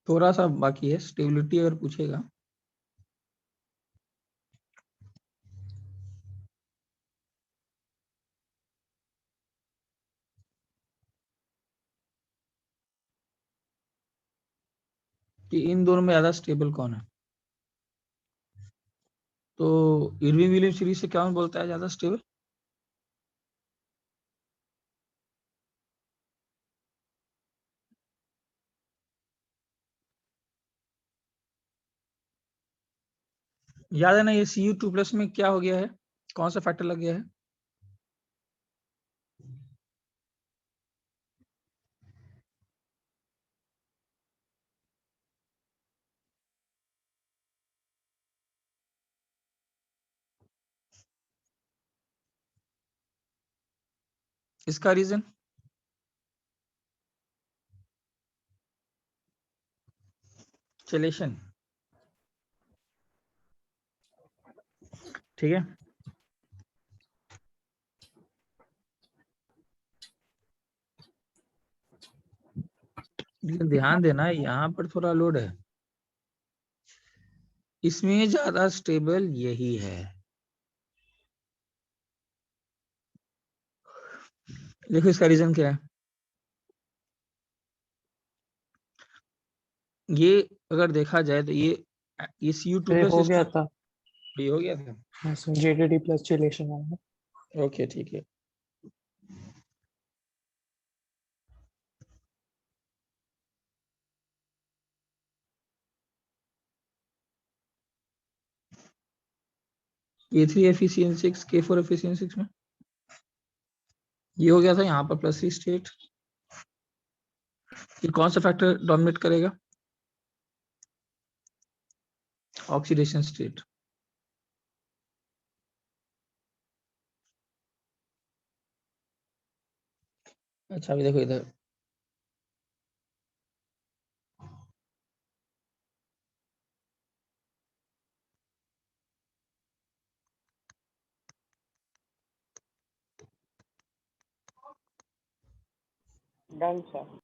थोड़ा सा बाकी है, स्टेबिलिटी अगर पूछेगा कि इन दोनों में ज्यादा स्टेबल कौन है, तो इरविंग विलियम्स सीरीज से क्या बोलता है ज्यादा स्टेबल? याद है ना, ये Cu2+ में क्या हो गया है, कौन सा फैक्टर लग गया है? इसका रीजन चलेशन, ठीक है। लेकिन ध्यान देना यहाँ पर थोड़ा लोड है, इसमें ज्यादा स्टेबल यही है। देखो इसका रीजन क्या है, ये अगर देखा जाए तो ये ये Cu2+ हो गया था, ये हो गया था। JDD प्लस चिलेशन आएगा। ओके ठीक है। K3 Fe6 K4 Fe6 में ये हो गया था, यहाँ पर +3 स्टेट। ये कौन सा फैक्टर डोमिनेट करेगा? Oxidation state. अच्छा अभी देखो इधर, डन सर।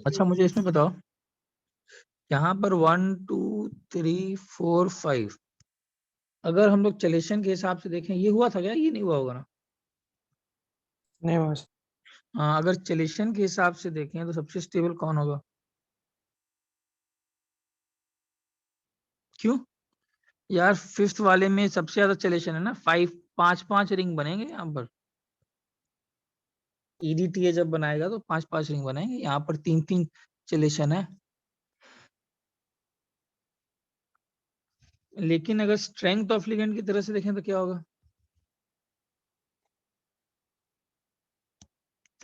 अच्छा मुझे इसमें बताओ, यहाँ पर 1 2 3 4 5, अगर हम लोग चलेशन के हिसाब से देखें, ये हुआ था क्या? ये नहीं हुआ होगा ना? नहीं बस। हाँ, अगर चलेशन के हिसाब से देखें तो सबसे स्टेबल कौन होगा? क्यों यार, फिफ्थ वाले में सबसे ज्यादा चलेशन है ना, 5 रिंग बनेंगे यहाँ पर। EDTA जब बनाएगा तो 5 रिंग बनेंगे, यहाँ पर 3 चलेशन है। लेकिन अगर स्ट्रेंथ ऑफ लिगेंड की तरह से देखें तो क्या होगा?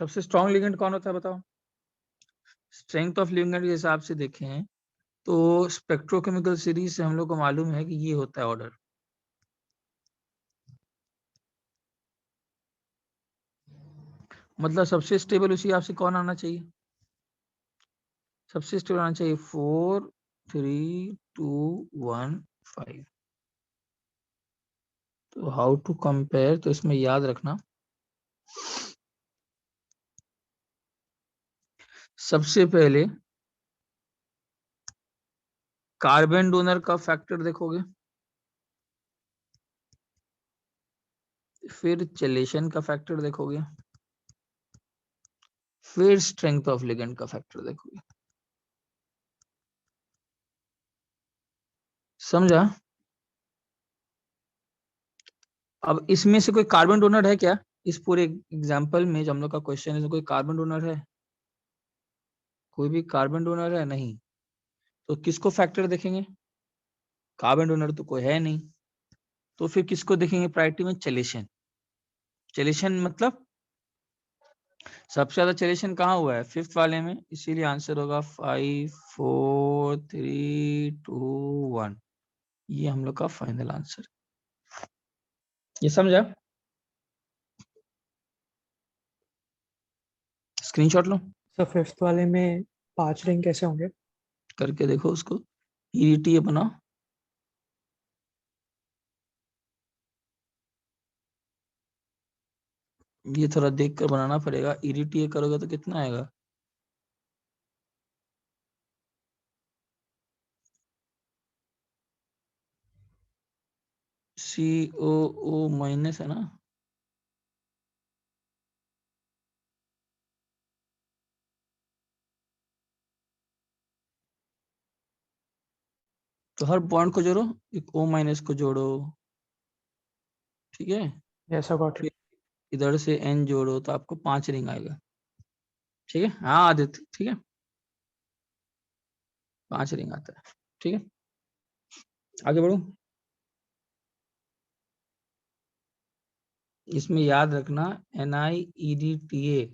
सबसे स्ट्रॉन्ग लिगेंड कौन होता है बताओ? स्ट्रेंथ ऑफ लिगेंड के हिसाब से देखें तो स्पेक्ट्रोकेमिकल सीरीज से हम लोग को मालूम है कि ये होता है ऑर्डर। मतलब सबसे स्टेबल उसी हिसाब से कौन आना चाहिए? सबसे स्टेबल आना चाहिए 4 3 2 1 5। तो हाउ टू कंपेयर, तो इसमें याद रखना सबसे पहले कार्बन डोनर का फैक्टर देखोगे, फिर चलेशन का फैक्टर देखोगे, फिर स्ट्रेंथ ऑफ लिगेंड का फैक्टर देखोगे। समझा? अब इसमें से कोई कार्बन डोनर है क्या? इस पूरे एग्जाम्पल में जो हम लोग का क्वेश्चन है, कोई कार्बन डोनर है? कोई भी कार्बन डोनर है नहीं, तो किसको फैक्टर देखेंगे? कार्बन डोनर तो कोई है नहीं, तो फिर किसको देखेंगे प्रायोरिटी में? चलेशन। चलेशन मतलब सबसे ज्यादा चेलेशन कहाँ हुआ है? फिफ्थ वाले में, इसीलिए आंसर होगा 5 4 3 2 1। ये हम लोग का फाइनल आंसर। ये समझा? स्क्रीनशॉट लो, सर फिफ्थ वाले में 5 रिंग कैसे होंगे? करके देखो उसको, ईडीटीए बनाओ। ये थोड़ा देख कर बनाना पड़ेगा, ईडीटीए करोगे तो कितना आएगा? सी ओ ओ माइनस है ना? तो हर बॉन्ड को जोड़ो, एक ओ माइनस को जोड़ो, ठीक है? Yes I got it. फिर इधर से एन जोड़ो तो आपको 5 रिंग आएगा, ठीक है? हाँ आदित्य, ठीक है, 5 रिंग आता है, ठीक है? आगे बढ़ो। इसमें याद रखना, NiEDTA,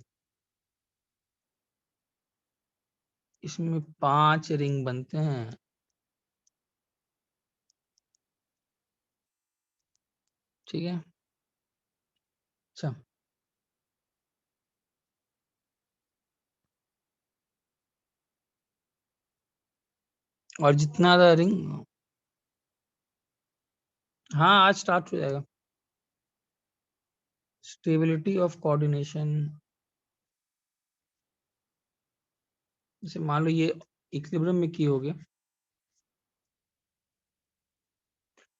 इसमें 5 रिंग बनते हैं, ठीक है? अच्छा, और जितना ज्यादा रिंग, हाँ आज स्टार्ट हो जाएगा। स्टेबिलिटी ऑफ कोऑर्डिनेशन, जैसे मान लो ये इक्विलिब्रियम में की हो गया,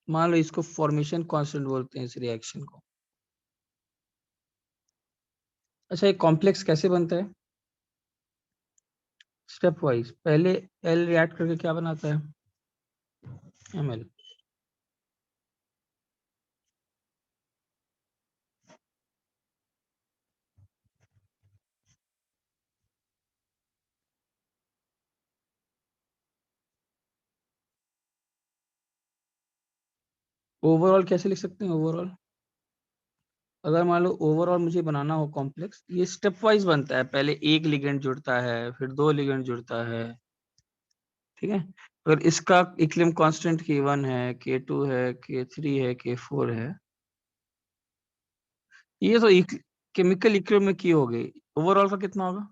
मान लो इसको फॉर्मेशन कांस्टेंट बोलते हैं इस रिएक्शन को। अच्छा, ये कॉम्प्लेक्स कैसे बनता है? स्टेप वाइज, पहले एल रिएक्ट करके क्या बनाता है? ML। ओवरऑल कैसे लिख सकते हैं? ओवरऑल, अगर मान लो ओवरऑल मुझे बनाना हो कॉम्प्लेक्स, ये स्टेप वाइज बनता है, पहले एक लिगेंड जुड़ता है, फिर 2 लिगेंड जुड़ता है, ठीक है? अगर इसका इक्विलिब्रियम कांस्टेंट K1 है, K2 है, K3 है, K4 है, ये तो केमिकल इक्विलिब्रियम में की हो गई। ओवरऑल का कितना होगा?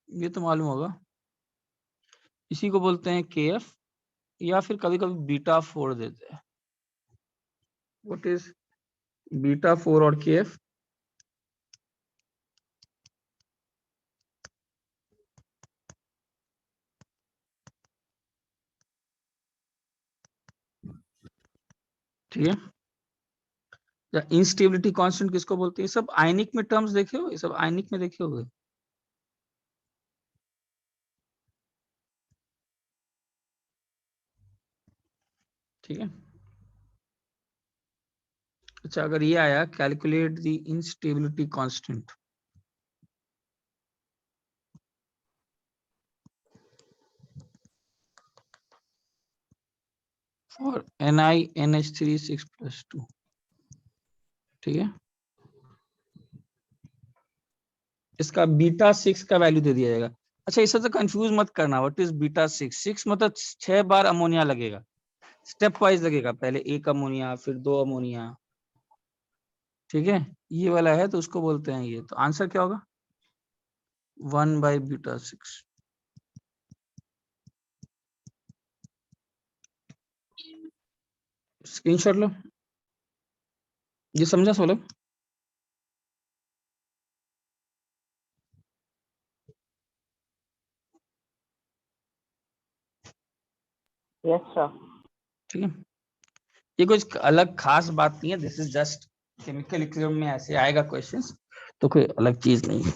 ये तो मालूम होगा, इसी को बोलते हैं KF, या फिर कभी कभी बीटा 4 देते हैं। व्हाट इज बीटा 4 और KF? ठीक है, या इंस्टेबिलिटी कांस्टेंट किसको बोलते हैं? ये सब आयनिक में टर्म्स देखे हो, ये सब आयनिक में देखे होगे। ठीक है, अच्छा अगर ये आया, calculate the instability constant for NiNH3 6+2, ठीक है? इसका बीटा 6 का वैल्यू दे दिया जाएगा। अच्छा, इससे तो कंफ्यूज मत करना, व्हाट इज बीटा 6? 6 मतलब 6 बार अमोनिया लगेगा, स्टेप वाइज लगेगा, पहले एक अमोनिया, फिर 2 अमोनिया, ठीक है? ये वाला है तो उसको बोलते हैं ये, तो आंसर क्या होगा? 1/β6। स्क्रीनशॉट लो, ये समझा सोलह? Yes sir. ठीक है, ये कुछ अलग खास बात नहीं है, this is just chemical equilibrium में ऐसे आएगा क्वेश्चंस, तो कोई अलग चीज नहीं है।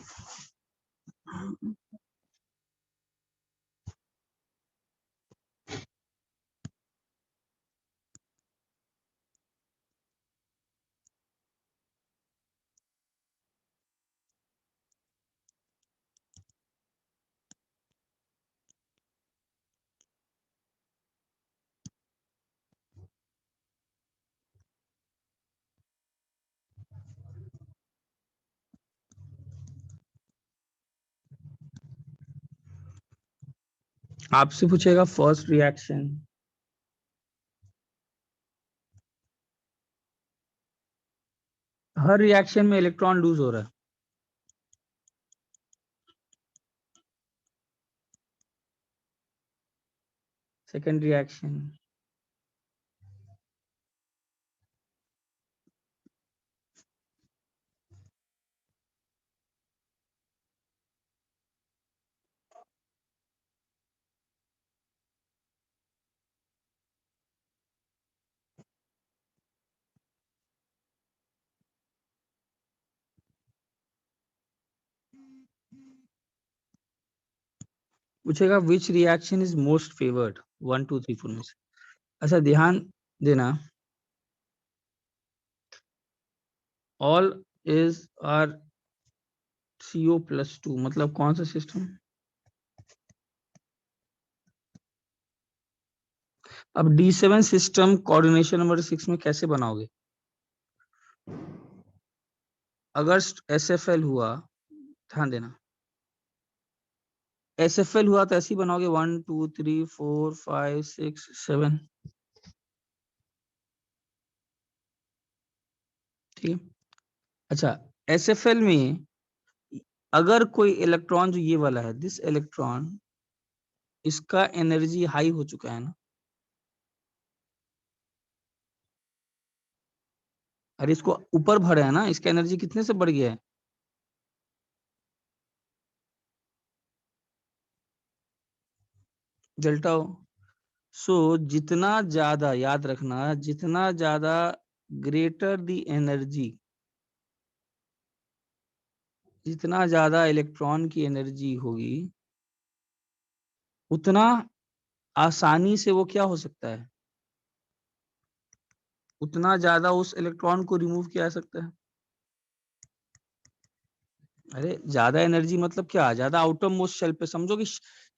आपसे पूछेगा फर्स्ट रिएक्शन, हर रिएक्शन में इलेक्ट्रॉन लूज हो रहा है। सेकेंड रिएक्शन, पूछेगा which reaction is most favoured, 1 2 3 4 में से। अच्छा ध्यान देना, ऑल इज आर CO+2 मतलब कौन सा सिस्टम। अब D7 सिस्टम कोऑर्डिनेशन नंबर 6 में कैसे बनाओगे। अगर SFL हुआ, ध्यान देना, SFL हुआ तो ऐसे ही बनाओगे 1 2 3 4 5 6 7, ठीक है। अच्छा SFL में अगर कोई इलेक्ट्रॉन जो ये वाला है, दिस इलेक्ट्रॉन, इसका एनर्जी हाई हो चुका है ना, अरे इसको ऊपर भरे है ना, इसका एनर्जी कितने से बढ़ गया है, डेल्टा हो। सो जितना ज्यादा, याद रखना, जितना ज्यादा ग्रेटर द एनर्जी, जितना ज्यादा इलेक्ट्रॉन की एनर्जी होगी, उतना आसानी से वो क्या हो सकता है, उतना ज्यादा उस इलेक्ट्रॉन को रिमूव किया जा सकता है। अरे ज्यादा एनर्जी मतलब क्या, ज्यादा आउटर मोस्ट शेल पे, समझो कि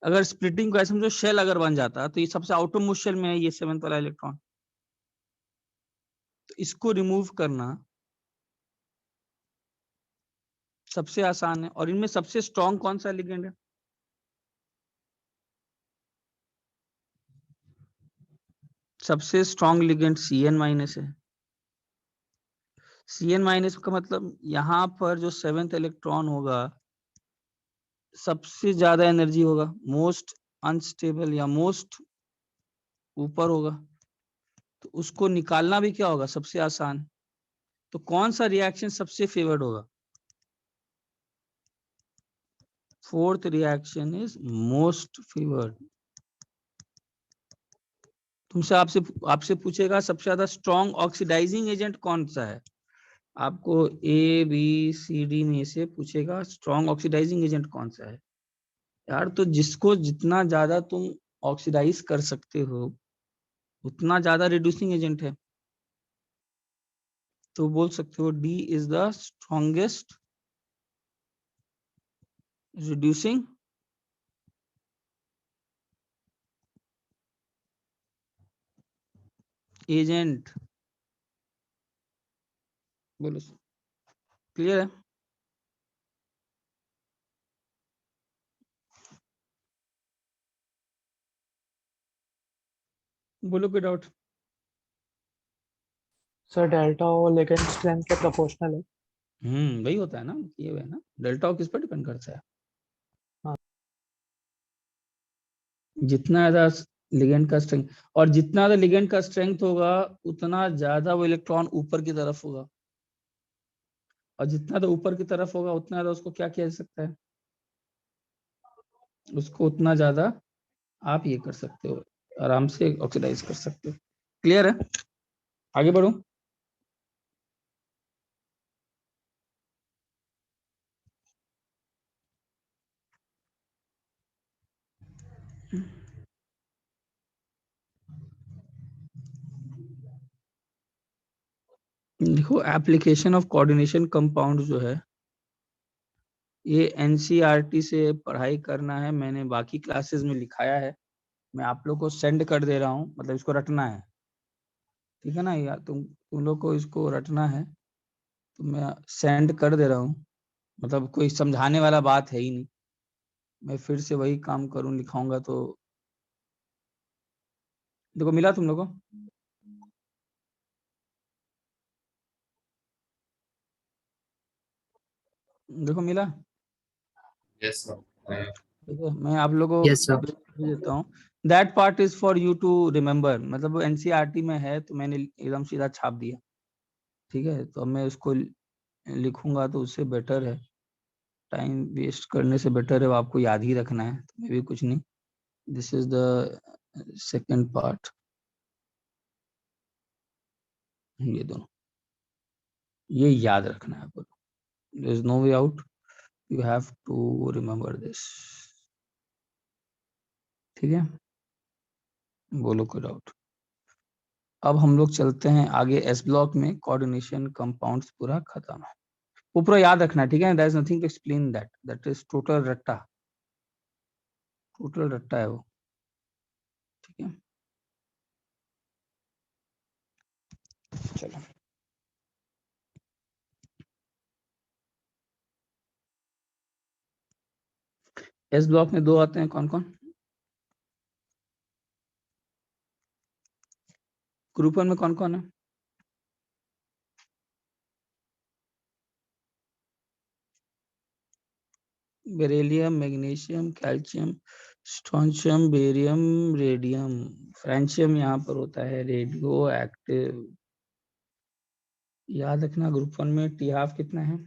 अगर स्प्लिटिंग को ऐसे समझो, शेल अगर बन जाता तो ये सबसे आउटर मोस्ट शेल में है ये 7th वाला इलेक्ट्रॉन, तो इसको रिमूव करना सबसे आसान है। और इनमें सबसे स्ट्रॉन्ग कौन सा लिगेंड है, सबसे स्ट्रॉन्ग लिगेंड CN- है। CN- का मतलब यहाँ पर जो 7th इलेक्ट्रॉन होगा, सबसे ज्यादा एनर्जी होगा, मोस्ट अनस्टेबल या मोस्ट ऊपर होगा, तो उसको निकालना भी क्या होगा, सबसे आसान। तो कौन सा रिएक्शन सबसे फेवर्ड होगा, fourth reaction is most favoured. तुमसे आपसे आपसे पूछेगा सबसे ज्यादा स्ट्रॉन्ग ऑक्सीडाइजिंग एजेंट कौन सा है, आपको ABCD में से पूछेगा स्ट्रॉन्ग ऑक्सीडाइजिंग एजेंट कौन सा है। यार तो जिसको जितना ज्यादा तुम ऑक्सीडाइज कर सकते हो, उतना ज्यादा रिड्यूसिंग एजेंट है, तो बोल सकते हो D is the strongest reducing agent. बोलो, क्लियर है। बोलो कोई डाउट। सर डेल्टा और लिगेंड स्ट्रेंथ के प्रोपोर्शनल है। वही होता है ना, ये है ना, डेल्टा किस पर डिपेंड करता है, हाँ। जितना ज्यादा लिगेंड का स्ट्रेंथ, और जितना ज्यादा लिगेंड का स्ट्रेंथ होगा, उतना ज्यादा वो इलेक्ट्रॉन ऊपर की तरफ होगा, और जितना ज्यादा ऊपर की तरफ होगा, उतना ज्यादा उसको क्या किया जा सकता है, उसको उतना ज्यादा आप ये कर सकते हो, आराम से ऑक्सीडाइज कर सकते हो। क्लियर है, आगे बढ़ो। देखो एप्लीकेशन ऑफ कोऑर्डिनेशन कंपाउंड जो है, ये NCERT से पढ़ाई करना है, मैंने बाकी क्लासेस में लिखाया है, मैं आप लोग को सेंड कर दे रहा हूँ, मतलब इसको रटना है, ठीक है ना, या तुम लोग को इसको रटना है, तो मैं सेंड कर दे रहा हूँ, मतलब कोई समझाने वाला बात है ही नहीं, मैं फिर से वही काम करूँ लिखाऊंगा तो देखो मिला तुम लोगों को? देखो मिला? Yes sir. ठीक है, मैं आप लोगों को Yes, sir. भेज देता हूँ। That part is for you to remember, मतलब वो एनसीईआरटी में है तो मैंने एकदम सीधा छाप दिया। ठीक है, तो अब मैं उसको लिखूंगा तो उससे बेटर है, टाइम वेस्ट करने से बेटर है वो आपको याद ही रखना है, तो मैं भी कुछ नहीं। This is the second part, ये दोनों ये याद रखना है आपको। There is no way out, you have to remember this. ठीक है, बोलो कोई डाउट? अब हम लोग चलते हैं आगे। एस ब्लॉक में कोऑर्डिनेशन कंपाउंड्स पूरा खत्म है, वो पूरा याद रखना है। ठीक है, there is nothing to explain, that is total रट्टा, टोटल रट्टा है वो। ठीक है, चलो। एस ब्लॉक में दो आते हैं, कौन कौन? ग्रुप वन में कौन कौन है? Beryllium, magnesium, calcium, strontium, barium, radium, francium यहाँ पर होता है रेडियो एक्टिव। याद रखना ग्रुप वन में टी हाफ कितना है?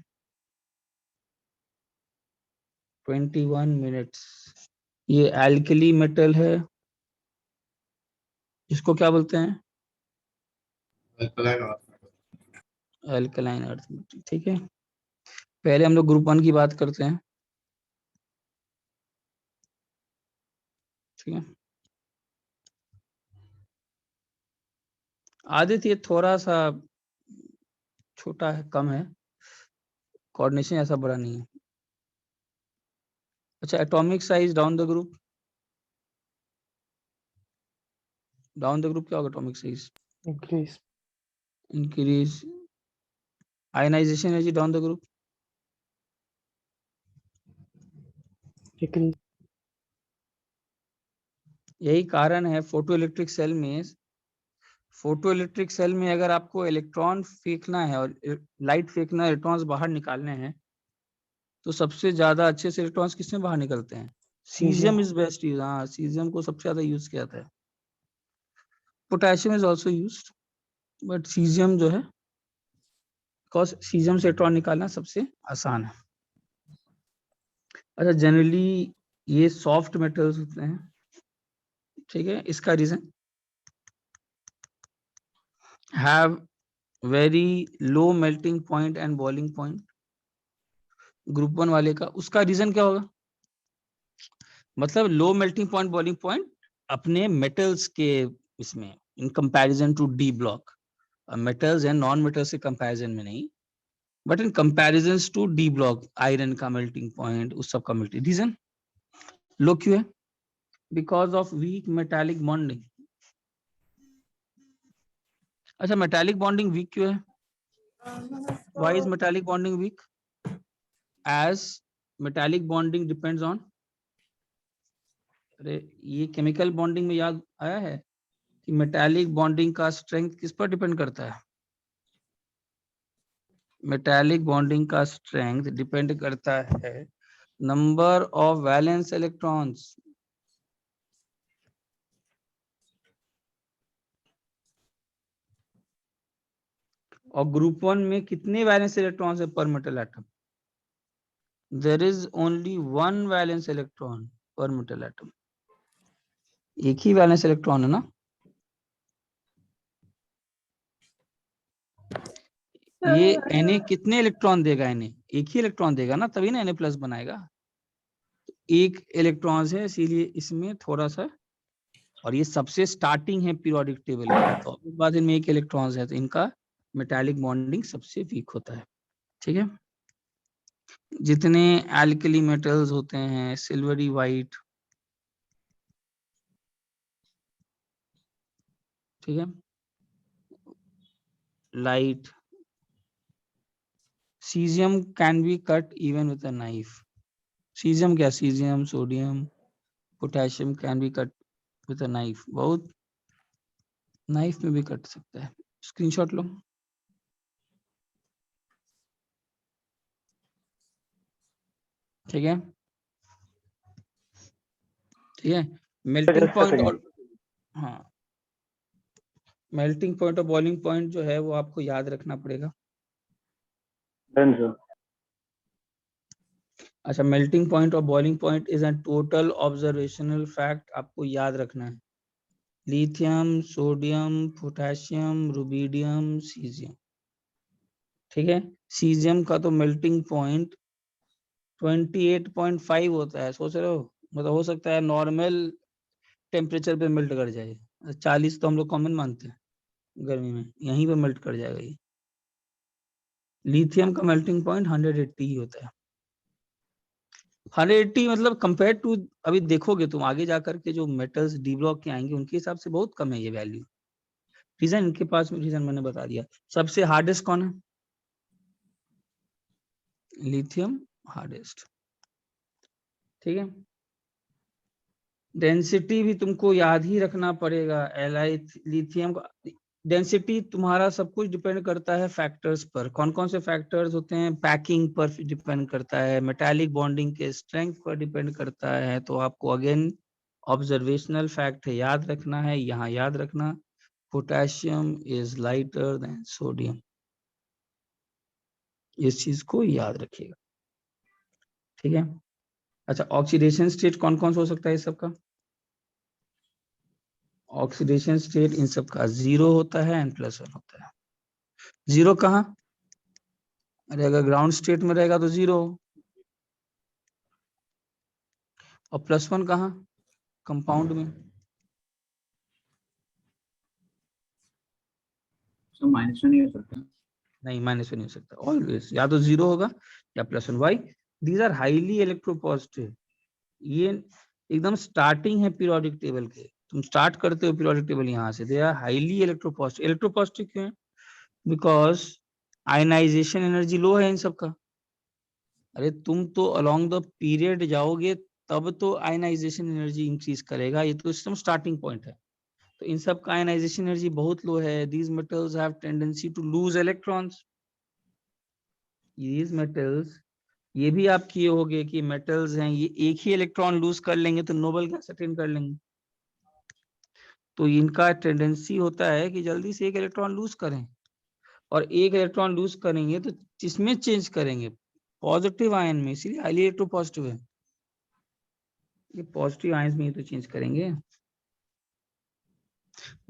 21 मिनट्स। ये एल्कली मेटल है, इसको क्या बोलते हैं? Alkaline earth metal. ठीक है, पहले हम लोग ग्रुप वन की बात करते हैं। ठीक है, आदित्य ये थोड़ा सा छोटा है, कम है, कोऑर्डिनेशन ऐसा बड़ा नहीं है। अच्छा, atomic size down the group, down the group क्या होगा? Atomic size increase, increase. Ionization energy down the group, decrease, यही कारण है फोटो इलेक्ट्रिक सेल में, फोटो इलेक्ट्रिक सेल में अगर आपको इलेक्ट्रॉन फेंकना है और लाइट फेंकना है, इलेक्ट्रॉन्स बाहर निकालने हैं, तो सबसे ज्यादा अच्छे से इलेक्ट्रॉन्स किसमें बाहर निकलते हैं? Caesium is best use. हाँ, सीजियम को सबसे ज्यादा यूज किया जाता है। Potassium is also used, but caesium जो है, बिकॉज सीजियम से इलेक्ट्रॉन निकालना सबसे आसान है। अच्छा, जनरली ये सॉफ्ट मेटल्स होते हैं। ठीक है, इसका reason have very low melting point and boiling point. Group one वाले का उसका रीजन क्या होगा? मतलब low melting point, boiling point अपने मेटल्स के इसमें, in comparison to D block. Metals and non metals के कंपैरिजन में नहीं, but in comparison to D block, iron का मेल्टिंग पॉइंट, उस सब का मेल्टिंग। रीजन लो क्यों है? Because of weak metallic bonding. अच्छा, मेटालिक बॉन्डिंग वीक क्यों है? Why is metallic bonding weak? As metallic bonding depends on, अरे ये केमिकल बॉन्डिंग में याद आया है कि मेटालिक बॉन्डिंग का स्ट्रेंथ किस पर डिपेंड करता है? मेटालिक बॉन्डिंग का स्ट्रेंथ डिपेंड करता है नंबर ऑफ वैलेंस इलेक्ट्रॉन्स। और ग्रुप वन में कितने वैलेंस इलेक्ट्रॉन्स है per metal atom? There is only one valence electron per metal atom, एक ही वैलेंस इलेक्ट्रॉन है ना। ये Na कितने इलेक्ट्रॉन देगा? Na एक ही इलेक्ट्रॉन देगा ना, तभी ना Na प्लस बनाएगा। एक इलेक्ट्रॉन है, इसीलिए इसमें थोड़ा सा, और ये सबसे स्टार्टिंग है पीरियोडिक टेबल का, तो बाद इनमें एक इलेक्ट्रॉन है, तो इनका मेटालिक बॉन्डिंग सबसे वीक होता है। ठीक है, जितने एल्कली मेटल्स होते हैं, सिल्वरी वाइट, ठीक है, light, caesium can be cut even with a knife. Caesium क्या? Caesium, sodium, potassium can be cut with a knife. बहुत नाइफ में भी कट सकता है। स्क्रीनशॉट लो। ठीक है, ठीक है। Melting Just a point second. और हाँ, मेल्टिंग पॉइंट और बॉइलिंग पॉइंट जो है वो आपको याद रखना पड़ेगा। Done, sir. अच्छा, मेल्टिंग पॉइंट और boiling point is a total observational fact, आपको याद रखना है। Lithium, sodium, potassium, rubidium, caesium. ठीक है, सीजियम का तो मेल्टिंग पॉइंट 28.5 होता है, सोच रहे हो? मतलब हो सकता है नॉर्मल टेम्परेचर पे मेल्ट कर जाए। 40 तो हम लोग कॉमन मानते हैं गर्मी में, यहीं पे मेल्ट कर जाएगा ये। लिथियम का मेल्टिंग पॉइंट 180 ही होता है। 180 मतलब कंपेयर टू, अभी देखोगे तुम आगे जाकर के जो मेटल्स डी ब्लॉक के आएंगे उनके हिसाब से बहुत कम है ये वैल्यू। रीजन इनके पास में, रीजन मैंने बता दिया। सबसे हार्डेस्ट कौन है? Lithium hardest. ठीक है, डेंसिटी भी तुमको याद ही रखना पड़ेगा। लिथियम का डेंसिटी तुम्हारा सब कुछ डिपेंड करता है फैक्टर्स पर। कौन कौन से फैक्टर्स होते हैं? पैकिंग पर डिपेंड करता है, मेटालिक बॉन्डिंग के स्ट्रेंथ पर डिपेंड करता है। तो आपको अगेन ऑब्जर्वेशनल फैक्ट है, याद रखना है, यहाँ याद रखना, potassium is lighter than sodium. इस चीज को याद रखिएगा। ठीक है, अच्छा, ऑक्सीडेशन स्टेट कौन कौन सा हो सकता है इस सबका? ऑक्सीडेशन स्टेट इन सब का 0 होता है एंड +1 होता है। 0 कहाँ? अरे अगर ग्राउंड स्टेट में रहेगा तो 0, और +1 कहाँ? कंपाउंड में। सो माइनस नहीं हो सकता। नहीं, माइनस नहीं हो सकता, ऑलवेज या तो 0 होगा या +1। Why? These are highly electropositive. ये एकदम स्टार्टिंग है पीरियोडिक टेबल के, तुम स्टार्ट करते हो पीरियोडिक टेबल यहाँ से। They are highly electropositive. Electropositive क्यों है? बिकॉज आयनाइजेशन एनर्जी लो है इन सब का। अरे तुम तो अलोंग द पीरियड जाओगे तब तो आयनाइजेशन एनर्जी इंक्रीज करेगा, ये तो सिस्टम स्टार्टिंग पॉइंट है। तो इन सब का आयनाइजेशन एनर्जी बहुत लो है। These metals have tendency to lose electrons. These metals, ये भी आप किए होगे कि मेटल्स हैं, ये एक ही इलेक्ट्रॉन लूज कर लेंगे तो नोबल गैस अटेन कर लेंगे। तो इनका टेंडेंसी होता है कि जल्दी से एक इलेक्ट्रॉन लूज करें, और एक इलेक्ट्रॉन लूज करेंगे तो किसमें चेंज करेंगे? पॉजिटिव आयन में, इसीलिए हाईली इलेक्ट्रोपॉजिटिव है। ये पॉजिटिव आयंस में ही तो चेंज करेंगे,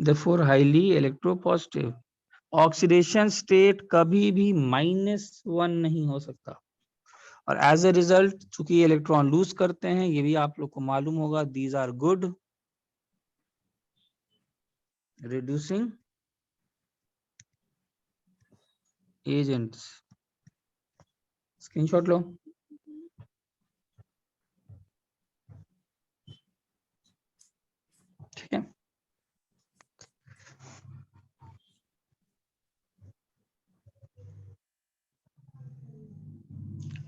therefore highly electropositive। Oxidation state कभी भी -1 नहीं हो सकता, और एज ए रिजल्ट चूंकि इलेक्ट्रॉन लूज करते हैं, ये भी आप लोग को मालूम होगा, these are good reducing agents. Screenshot लो। ठीक है,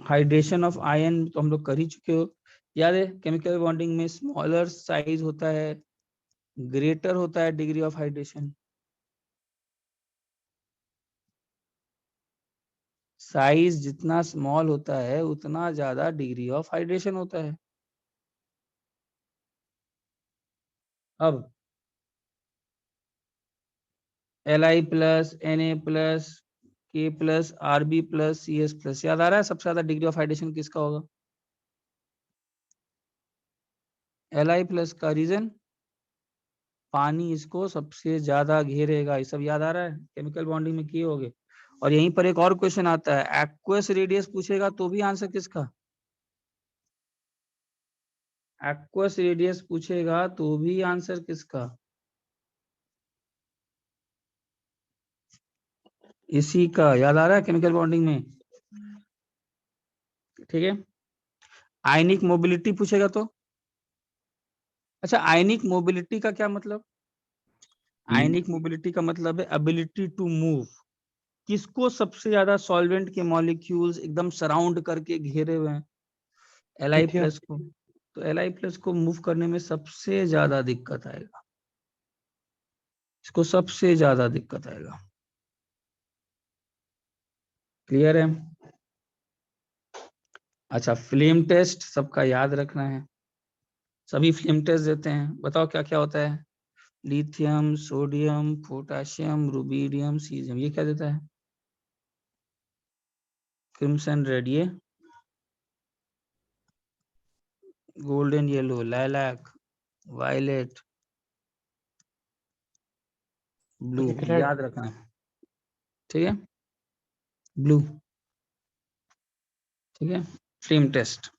हाइड्रेशन ऑफ आयन तो हम लोग कर ही चुके हो, याद है? केमिकल बॉन्डिंग में स्मॉलर साइज होता है, ग्रेटर होता है डिग्री ऑफ हाइड्रेशन। साइज जितना स्मॉल होता है उतना ज्यादा डिग्री ऑफ हाइड्रेशन होता है। अब Li+, Na+, K+, Rb+, Cs+, याद आ रहा है सबसे ज्यादा डिग्री ऑफ हाइड्रेशन किसका होगा? Li+ का रीजन, पानी इसको सबसे ज्यादा घेरेगा। ये सब याद आ रहा है, केमिकल बॉन्डिंग में किए होगे। और यहीं पर एक और क्वेश्चन आता है, एक्वस रेडियस पूछेगा तो भी आंसर किसका? एक्वस रेडियस पूछेगा तो भी आंसर किसका? इसी का। याद आ रहा है केमिकल बॉन्डिंग में? ठीक है, आयनिक मोबिलिटी पूछेगा तो? अच्छा, आयनिक मोबिलिटी का क्या मतलब? आयनिक मोबिलिटी का मतलब है एबिलिटी टू मूव। किसको सबसे ज्यादा सॉल्वेंट के मॉलिक्यूल्स एकदम सराउंड करके घेरे हुए हैं? Lithium. Li+ को। तो Li+ को मूव करने में सबसे ज्यादा दिक्कत आएगा। इसको सबसे ज्यादा दिक्कत आएगा। क्लियर है? अच्छा, फ्लेम टेस्ट सबका याद रखना है। सभी फ्लेम टेस्ट देते हैं, बताओ क्या क्या होता है। Lithium, sodium, potassium, rubidium, caesium, ये क्या देता है? क्रिम्सन रेड, ये golden yellow, lilac, violet, blue, Red. याद रखना है। ठीक है, ब्लू। ठीक है, फ्लेम टेस्ट।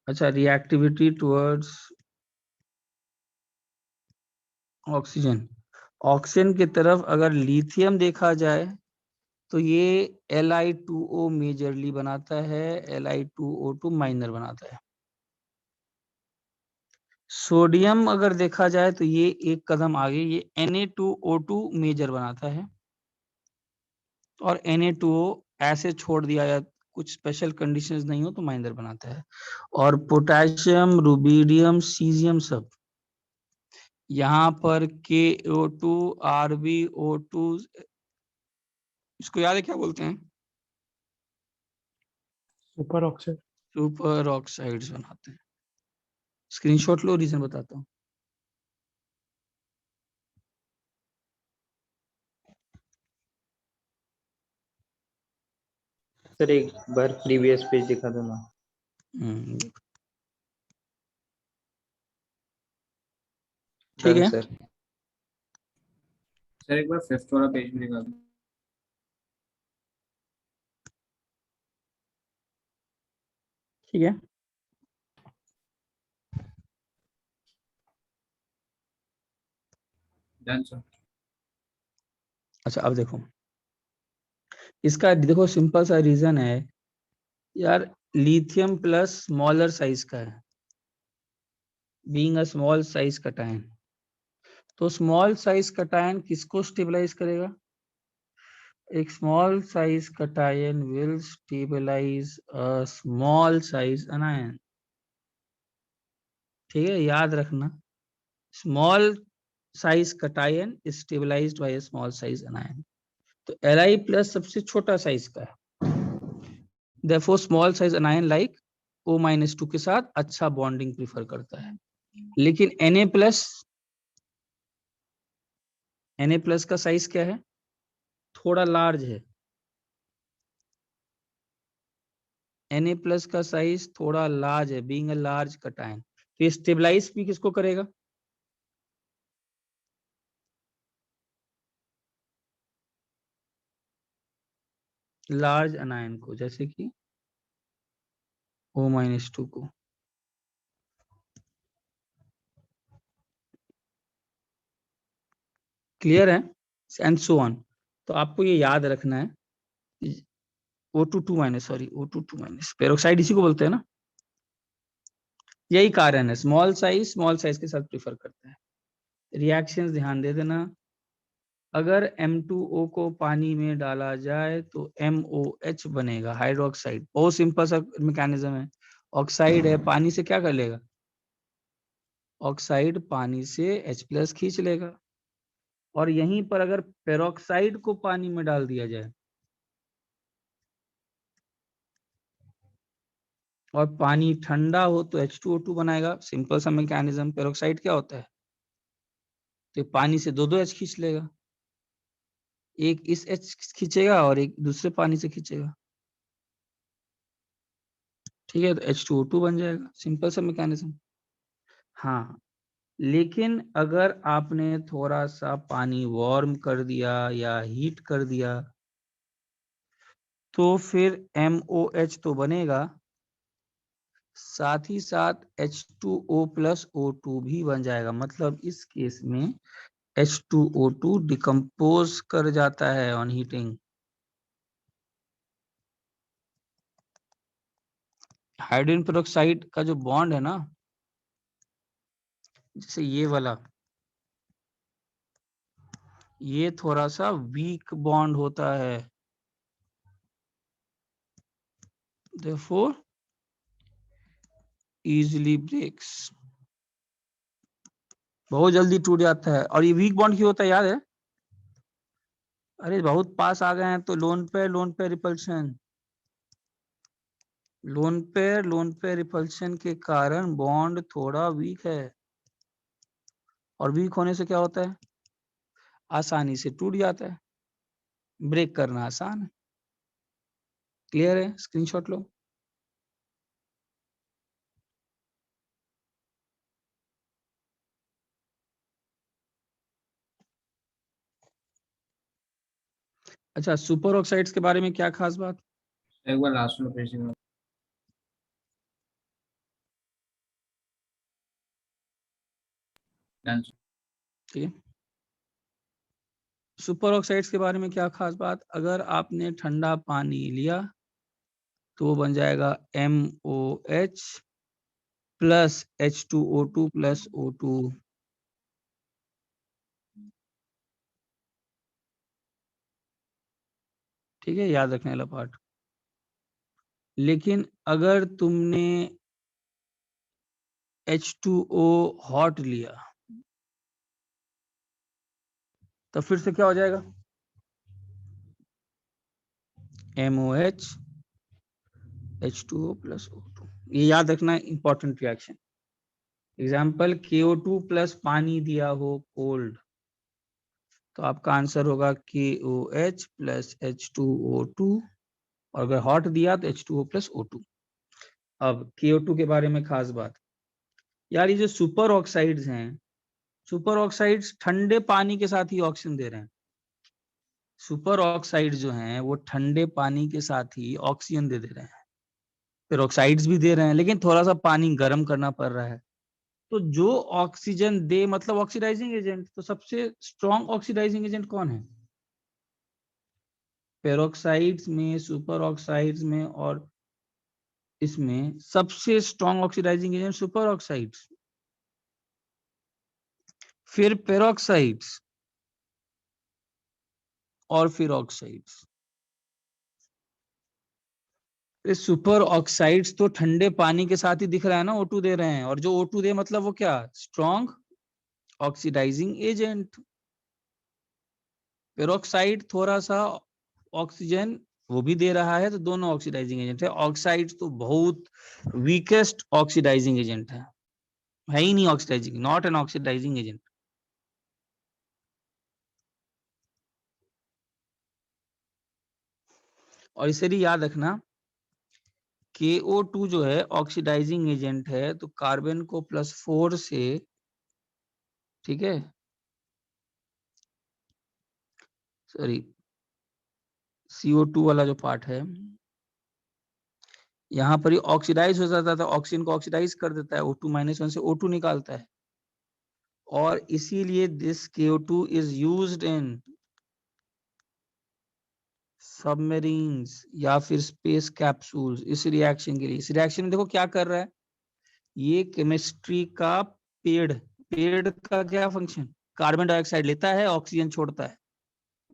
अच्छा, रिएक्टिविटी टुवर्ड्स ऑक्सीजन, ऑक्सीजन की तरफ अगर लिथियम देखा जाए तो ये Li2O मेजरली बनाता है, Li2O2 माइनर बनाता है। सोडियम अगर देखा जाए तो ये एक कदम आगे, ये Na2O2 मेजर बनाता है, और Na2O ऐसे छोड़ दिया या कुछ स्पेशल कंडीशंस नहीं हो तो माइनर बनाता है। और पोटेशियम, रुबिडियम, सीजियम सब यहाँ पर KO2, RbO2, इसको याद है क्या बोलते हैं? Super oxide. सुपर ऑक्साइड्स बनाते हैं। स्क्रीनशॉट लो, रीजन बताता हूँ। सर एक बार प्रीवियस पेज दिखा दो ना। ठीक डन है, सर। सर एक बार 5th वाला पेज भी दिखा दो। ठीक है। Done sir. अच्छा, अब देखो, इसका देखो सिंपल सा रीजन है यार, लिथियम प्लस स्मॉलर साइज का है, being a small size cation. तो स्मॉल साइज कटायन किसको स्टेबलाइज करेगा? एक small size cation will stabilise a small size anion. ठीक है, याद रखना, small size cation is stabilised by a small size anion. तो Li प्लस सबसे छोटा साइज का है, therefore small size anion like O-2 के साथ अच्छा बॉन्डिंग प्रीफर करता है। लेकिन Na प्लस का साइज क्या है? थोड़ा लार्ज है। Na प्लस का साइज थोड़ा लार्ज है, बीइंग अ लार्ज कटायन। तो स्टेबलाइज भी किसको करेगा? लार्ज अनायन को, जैसे कि O-2 को। क्लियर है? And so on. तो आपको ये याद रखना है, O2 minus, sorry O2 minus peroxide इसी को बोलते हैं ना। यही कारण है, स्मॉल साइज के साथ प्रीफर करता है। रिएक्शंस ध्यान दे देना, अगर M2O को पानी में डाला जाए तो MOH बनेगा, हाइड्रोक्साइड। बहुत सिंपल सा मैकेनिज्म है, ऑक्साइड है, पानी से क्या कर लेगा? ऑक्साइड पानी से H+ खींच लेगा। और यहीं पर अगर पेरोक्साइड को पानी में डाल दिया जाए और पानी ठंडा हो तो H2O2 बनाएगा, सिंपल सा मैकेनिज्म। पेरोक्साइड क्या होता है? तो पानी से दो H खींच लेगा, एक इस H खींचेगा और एक दूसरे पानी से खींचेगा। ठीक है, तो H2O2 बन जाएगा, सिंपल सा मैकेनिज्म। हाँ, लेकिन अगर आपने थोड़ा सा पानी वार्म कर दिया या हीट कर दिया तो फिर MOH तो बनेगा, साथ ही साथ H2O प्लस O2 भी बन जाएगा। मतलब इस केस में H2O2 डिकम्पोज कर जाता है ऑन हीटिंग। हाइड्रोजन पेरोक्साइड का जो बॉन्ड है ना, जैसे ये वाला, ये थोड़ा सा वीक बॉन्ड होता है, therefore easily breaks। बहुत जल्दी टूट जाता है। और ये वीक बॉन्ड क्यों होता है याद है? अरे बहुत पास आ गए हैं तो लोन पे रिपल्शन, लोन पे रिपल्शन के कारण बॉन्ड थोड़ा वीक है, और वीक होने से क्या होता है? आसानी से टूट जाता है, ब्रेक करना आसान है। क्लियर है? स्क्रीनशॉट लो। अच्छा, सुपर ऑक्साइड्स के बारे में क्या खास बात? एक बार लास्ट में पेज दिखा। Done. ठीक है, सुपर ऑक्साइड्स के बारे में क्या खास बात? अगर आपने ठंडा पानी लिया तो वो बन जाएगा MOH plus H2O2 plus O2। ठीक है, याद रखने वाला पार्ट। लेकिन अगर तुमने H2O हॉट लिया तो फिर से क्या हो जाएगा? MOH H2O plus O2। ये याद रखना, important reaction. Example, KO2 plus पानी दिया हो कोल्ड, तो आपका आंसर होगा KOH प्लस H2O2, और अगर हॉट दिया तो H2O प्लस O2। अब KO2 के बारे में खास बात, यार ये जो सुपर ऑक्साइड्स हैं, सुपर ऑक्साइड्स ठंडे पानी के साथ ही ऑक्सीजन दे रहे हैं। सुपर ऑक्साइड जो हैं वो ठंडे पानी के साथ ही ऑक्सीजन दे रहे हैं, फिर ऑक्साइड्स भी दे रहे हैं, लेकिन थोड़ा सा पानी गर्म करना पड़ रहा है। तो जो ऑक्सीजन दे मतलब ऑक्सीडाइजिंग एजेंट, तो सबसे स्ट्रॉन्ग ऑक्सीडाइजिंग एजेंट कौन है? पेरोक्साइड्स में, सुपर ऑक्साइड्स में और इसमें सबसे strong oxidising agent super oxides, फिर पेरोक्साइड्स और फिर ऑक्साइड्स। सुपर ऑक्साइड्स तो ठंडे पानी के साथ ही दिख रहा है ना, O2 दे रहे हैं, और जो O2 दे मतलब वो क्या? Strong oxidising agent. पेरोक्साइड थोड़ा सा ऑक्सीजन वो भी दे रहा है, तो दोनों ऑक्सीडाइजिंग एजेंट है। ऑक्साइड्स तो बहुत वीकेस्ट ऑक्सीडाइजिंग एजेंट है ही नहीं oxidising, not an oxidising agent. और इसे भी याद रखना, KO2 जो है ऑक्सीडाइजिंग एजेंट है, तो कार्बन को +4 से, ठीक है, सॉरी, CO2 वाला जो पार्ट है यहाँ पर ही ऑक्सीडाइज हो जाता था, ऑक्सीजन को ऑक्सीडाइज कर देता है, O2-1 से O2 निकालता है। और इसीलिए this KO2 is used in submarines या फिर स्पेस कैप्सूल्स, इस रिएक्शन के लिए। इस रिएक्शन में देखो क्या कर रहा है, ये केमिस्ट्री का पेड़ का क्या फंक्शन? कार्बन डाइऑक्साइड लेता है, ऑक्सीजन छोड़ता है,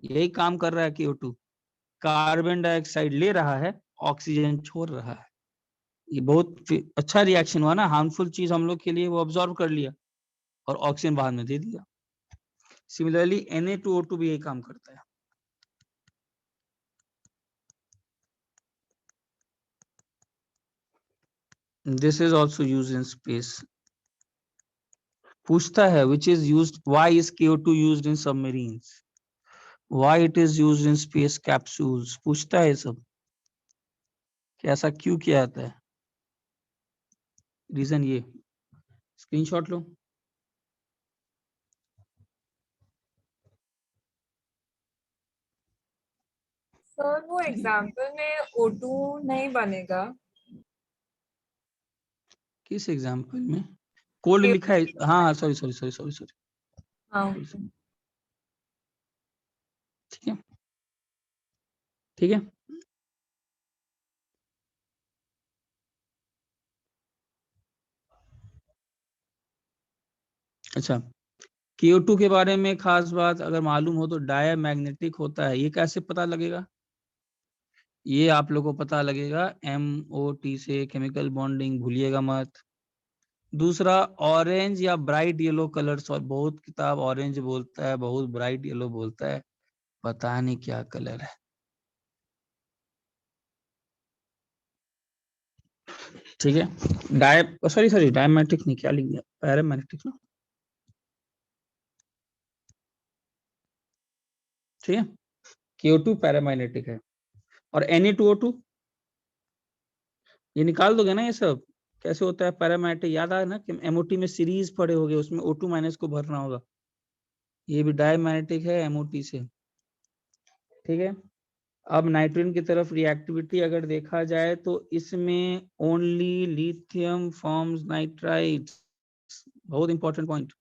यही काम कर रहा है KO2। कार्बन डाइऑक्साइड ले रहा है, ऑक्सीजन छोड़ रहा है। ये बहुत अच्छा रिएक्शन हुआ ना, हार्मफुल चीज हम लोग के लिए वो ऑब्जॉर्व कर लिया और ऑक्सीजन बाद में दे दिया। सिमिलरली Na2O2 भी यही काम करता है। This is also use in space. पूछता है which is used, why is KO2 used in submarines, why it is used in space capsules, पूछता है सब कि ऐसा क्यों किया जाता है। रीजन ये, स्क्रीनशॉट लो। सर वो एग्जाम्पल में O2 नहीं बनेगा। किस एग्जाम्पल में? कोल्ड लिखा है, हाँ sorry sorry sorry sorry sorry, हाँ ठीक है ठीक है। अच्छा, KO2 के बारे में खास बात अगर मालूम हो तो डायमैग्नेटिक होता है। ये कैसे पता लगेगा? ये आप लोगों को पता लगेगा MOT से, केमिकल बॉन्डिंग भूलिएगा मत। दूसरा ऑरेंज या ब्राइट येलो कलर्स, और बहुत किताब ऑरेंज बोलता है, बहुत ब्राइट येलो बोलता है, पता नहीं क्या कलर है। ठीक है, सॉरी डायमेट्रिक नहीं, क्या लिख दिया, पैरामेट्रिक ना। ठीक है, CO2 पैरामैग्नेटिक है, और Na2O2 ये निकाल दोगे ना। ये सब कैसे होता है पैरामैग्नेटिक, याद आया ना कि MOT में सीरीज पढ़े होगे, उसमें O2 माइनस को भरना होगा। ये भी डायमैग्नेटिक है MOT से। ठीक है, अब नाइट्रोजन की तरफ रिएक्टिविटी अगर देखा जाए तो इसमें ओनली लिथियम फॉर्म्स नाइट्राइड। बहुत इंपॉर्टेंट पॉइंट,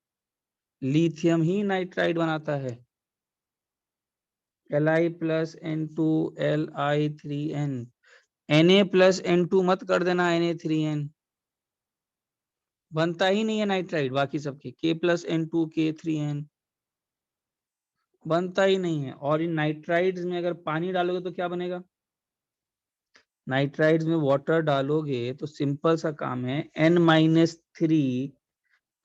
लिथियम ही नाइट्राइड बनाता है। Li+N2 Li3N, Na+N2 मत कर देना, Na3N बनता ही नहीं है नाइट्राइड। बाकी सबके K+N2 K3N बनता ही नहीं है। और इन नाइट्राइड्स में अगर पानी डालोगे तो क्या बनेगा, नाइट्राइड्स में वाटर डालोगे तो सिंपल सा काम है, N-3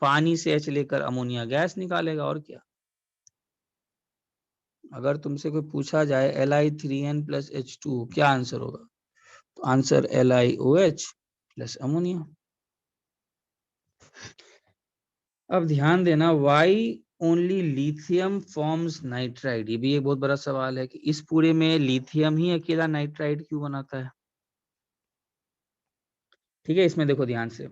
पानी से H लेकर अमोनिया गैस निकालेगा, और क्या। अगर तुमसे कोई पूछा जाए Li3N + H2 क्या आंसर होगा, तो आंसर LiOH + अमोनिया। अब ध्यान देना, why only lithium forms nitride, ये भी एक बहुत बड़ा सवाल है कि इस पूरे में लिथियम ही अकेला नाइट्राइड क्यों बनाता है। ठीक है, इसमें देखो ध्यान से,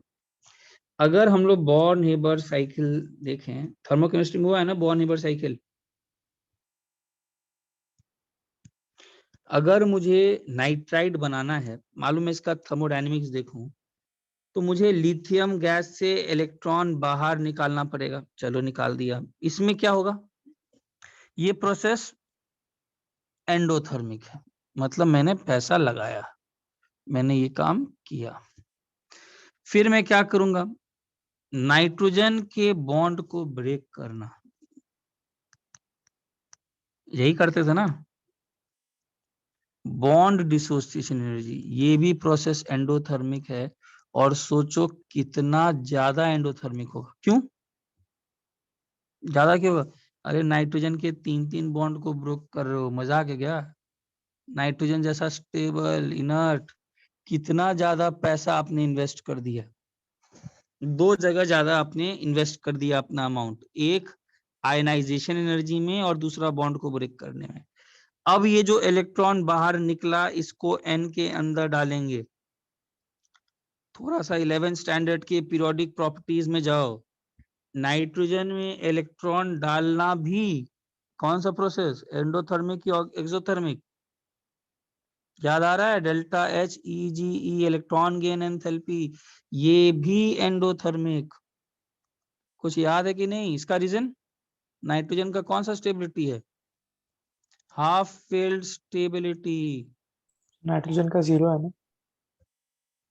अगर हम लोग बॉर्न हेबर साइकिल देखें, थर्मोकेमिस्ट्री में हुआ है ना बॉर्न हेबर साइकिल। अगर मुझे नाइट्राइड बनाना है, मालूम है इसका थर्मोडायनेमिक्स देखूं, तो मुझे लिथियम गैस से इलेक्ट्रॉन बाहर निकालना पड़ेगा। चलो निकाल दिया। इसमें क्या होगा, ये प्रोसेस एंडोथर्मिक है, मतलब मैंने पैसा लगाया, मैंने ये काम किया। फिर मैं क्या करूंगा, नाइट्रोजन के बॉन्ड को ब्रेक करना, यही करते थे ना, बॉन्ड डिसोसिएशन एनर्जी, ये भी प्रोसेस एंडोथर्मिक है। और सोचो कितना ज्यादा एंडोथर्मिक होगा, क्यों ज्यादा, क्यों होगा, अरे नाइट्रोजन के 3 बॉन्ड को ब्रेक कर रहे हो, मजाक है क्या। नाइट्रोजन जैसा स्टेबल इनर्ट, कितना ज्यादा पैसा आपने इन्वेस्ट कर दिया, 2 जगह ज्यादा आपने इन्वेस्ट कर दिया अपना अमाउंट, एक आयनाइजेशन एनर्जी में और दूसरा बॉन्ड को ब्रेक करने में। अब ये जो इलेक्ट्रॉन बाहर निकला, इसको N के अंदर डालेंगे। थोड़ा सा 11 स्टैंडर्ड के पीरियोडिक प्रॉपर्टीज में जाओ, नाइट्रोजन में इलेक्ट्रॉन डालना भी कौन सा प्रोसेस, एंडोथर्मिक या एक्सोथर्मिक, याद आ रहा है, delta HEGE electron gain enthalpy, ये भी एंडोथर्मिक। कुछ याद है कि नहीं इसका रीजन, नाइट्रोजन का कौन सा स्टेबिलिटी है, हाफ फील्ड स्टेबिलिटी, नाइट्रोजन का 0 है ना।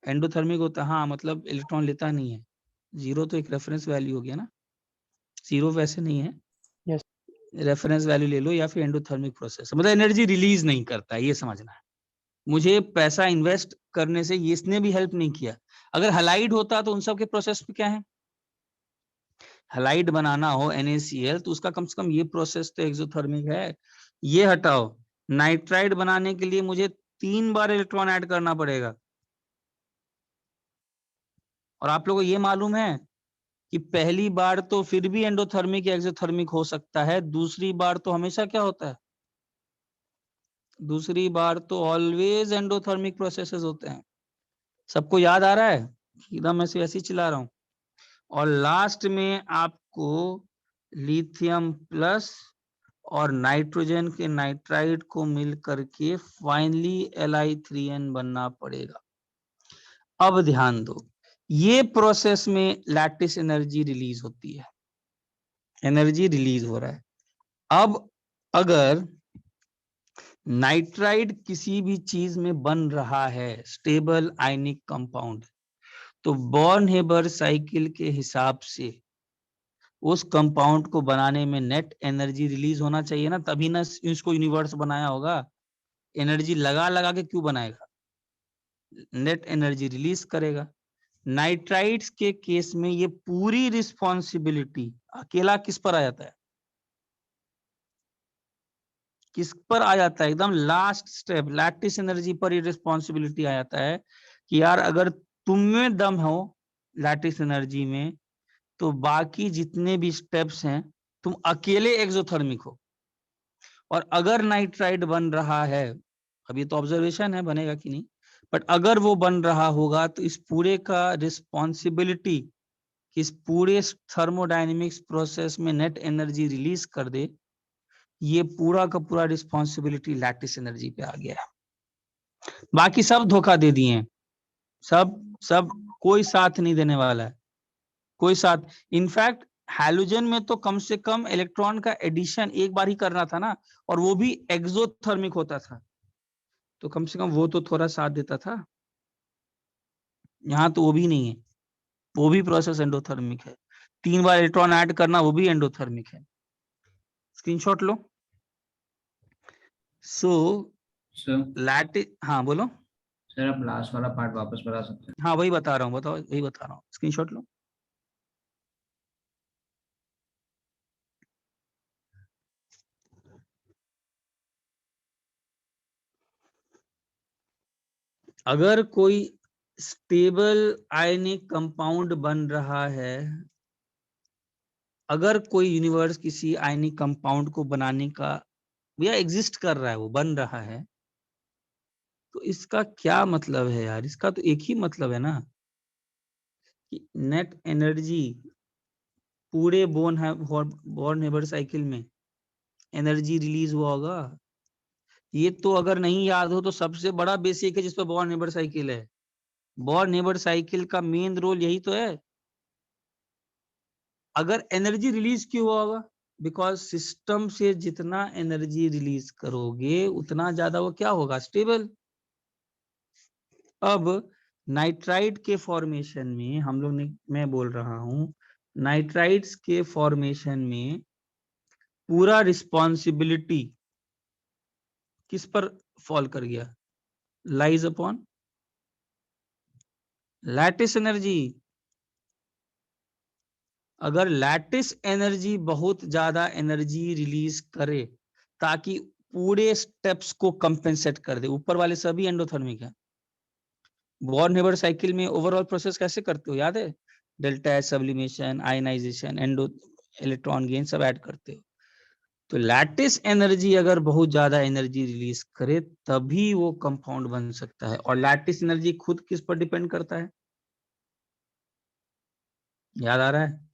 एंडोथर्मिक होता है, हाँ मतलब इलेक्ट्रॉन लेता नहीं है। 0 तो एक रेफरेंस वैल्यू हो गया ना, 0 वैसे नहीं है, यस। रेफरेंस वैल्यू ले लो, या फिर एंडोथर्मिक प्रोसेस, मतलब एनर्जी रिलीज नहीं करता है, ये समझना है। मुझे पैसा इन्वेस्ट करने से इसने भी हेल्प नहीं किया। अगर हलाइड होता तो उन सब के प्रोसेस पे क्या है, हलाइड बनाना हो NaCl तो उसका कम से कम ये प्रोसेस तो एक्सोथर्मिक है। ये हटाओ, नाइट्राइड बनाने के लिए मुझे 3 बार इलेक्ट्रॉन ऐड करना पड़ेगा। और आप लोगों को ये मालूम है कि पहली बार तो फिर भी एंडोथर्मिक या एक्सोथर्मिक हो सकता है, दूसरी बार तो हमेशा क्या होता है, दूसरी बार तो ऑलवेज एंडोथर्मिक प्रोसेसेस होते हैं। सबको याद आ रहा है, एकदम ऐसे ऐसे चिल्ला रहा हूं। और लास्ट में आपको लिथियम प्लस और नाइट्रोजन के नाइट्राइड को मिल करके फाइनली Li3N बनना पड़ेगा। अब ध्यान दो, ये प्रोसेस में लैटिस एनर्जी रिलीज होती है, एनर्जी रिलीज हो रहा है। अब अगर नाइट्राइड किसी भी चीज में बन रहा है, स्टेबल आयनिक कंपाउंड, तो बॉर्न हेबर साइकिल के हिसाब से उस कंपाउंड को बनाने में नेट एनर्जी रिलीज होना चाहिए ना, तभी ना इसको यूनिवर्स बनाया होगा। एनर्जी लगा लगा के क्यों बनाएगा, नेट एनर्जी रिलीज करेगा। नाइट्राइड्स के केस में ये पूरी रिस्पॉन्सिबिलिटी अकेला किस पर आ जाता है? किस पर आ जाता है? एकदम लास्ट स्टेप लैटिस एनर्जी पर ये रिस्पॉन्सिबिलिटी आ जाता है कि यार अगर तुम में दम हो लैटिस एनर्जी में तो बाकी जितने भी स्टेप्स हैं तुम अकेले एक्सोथर्मिक हो। और अगर नाइट्राइड बन रहा है, अभी तो ऑब्जर्वेशन है बनेगा कि नहीं, बट अगर वो बन रहा होगा तो इस पूरे का रिस्पॉन्सिबिलिटी इस पूरे थर्मोडायनेमिक्स प्रोसेस में नेट एनर्जी रिलीज कर दे, ये पूरा का पूरा रिस्पॉन्सिबिलिटी लैटिस एनर्जी पे आ गया है। बाकी सब धोखा दे दिए हैं, सब कोई साथ नहीं देने वाला है, कोई साथ। इनफैक्ट हैलोजन में तो कम से कम इलेक्ट्रॉन का एडिशन एक बार ही करना था ना, और वो भी एक्सोथर्मिक होता था, तो कम से कम वो तो थोड़ा साथ देता था। यहाँ तो वो भी नहीं है, वो भी प्रोसेस एंडोथर्मिक है। 3 बार इलेक्ट्रॉन ऐड करना वो भी एंडोथर्मिक है। स्क्रीनशॉट लो। सो सर लैटिस, हाँ बोलो। सर आप लास्ट वाला पार्ट वापस बता सकते हैं? हाँ वही बता रहा हूँ, बताओ वही बता रहा हूँ, स्क्रीनशॉट लो। अगर कोई स्टेबल आयनिक कंपाउंड बन रहा है, अगर कोई यूनिवर्स किसी आयनिक कंपाउंड को बनाने का या एग्जिस्ट कर रहा है, वो बन रहा है, तो इसका क्या मतलब है यार? इसका तो एक ही मतलब है ना कि नेट एनर्जी पूरे बोर्न हेबर साइकिल में एनर्जी रिलीज हुआ होगा। ये तो अगर नहीं याद हो तो सबसे बड़ा बेसिक है जिस पर बोर्न हेबर साइकिल है। बोर्न हेबर साइकिल का मेन रोल यही तो है। अगर एनर्जी रिलीज क्यों हुआ होगा? बिकॉज सिस्टम से जितना एनर्जी रिलीज करोगे उतना ज्यादा वो क्या होगा? स्टेबल। अब नाइट्राइड के फॉर्मेशन में हम लोग ने, मैं बोल रहा हूं, नाइट्राइड्स के फॉर्मेशन में पूरा रिस्पॉन्सिबिलिटी किस पर फॉल कर गया? Lies upon lattice energy. अगर लैटिस एनर्जी बहुत ज्यादा एनर्जी रिलीज करे ताकि पूरे स्टेप्स को कंपेंसेट कर दे, ऊपर वाले सभी एंडोथर्मिक है। बोर्न हेबर साइकिल में ओवरऑल प्रोसेस कैसे करते हो याद है? Delta H sublimation, ionisation, endo electron gain सब ऐड करते हो। तो लैटिस एनर्जी अगर बहुत ज्यादा एनर्जी रिलीज करे तभी वो कंपाउंड बन सकता है। और लैटिस एनर्जी खुद किस पर डिपेंड करता है? याद आ रहा है?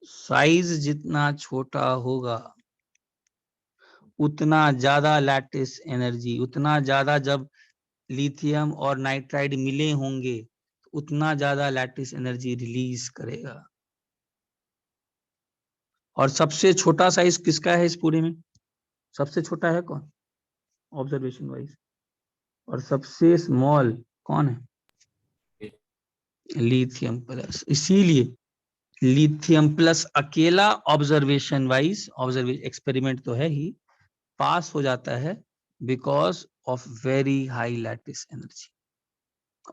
साइज जितना छोटा होगा उतना ज्यादा लैटिस एनर्जी, उतना ज्यादा जब लिथियम और नाइट्राइड मिले होंगे उतना ज्यादा लैटिस एनर्जी रिलीज करेगा। और सबसे छोटा साइज किसका है इस पूरे में? सबसे छोटा है कौन ऑब्जर्वेशन वाइज? और सबसे स्मॉल कौन है? Lithium plus. इसीलिए लिथियम प्लस अकेला ऑब्जर्वेशन वाइज, ऑब्जर्वेशन एक्सपेरिमेंट तो है ही, पास हो जाता है because of very high lattice energy,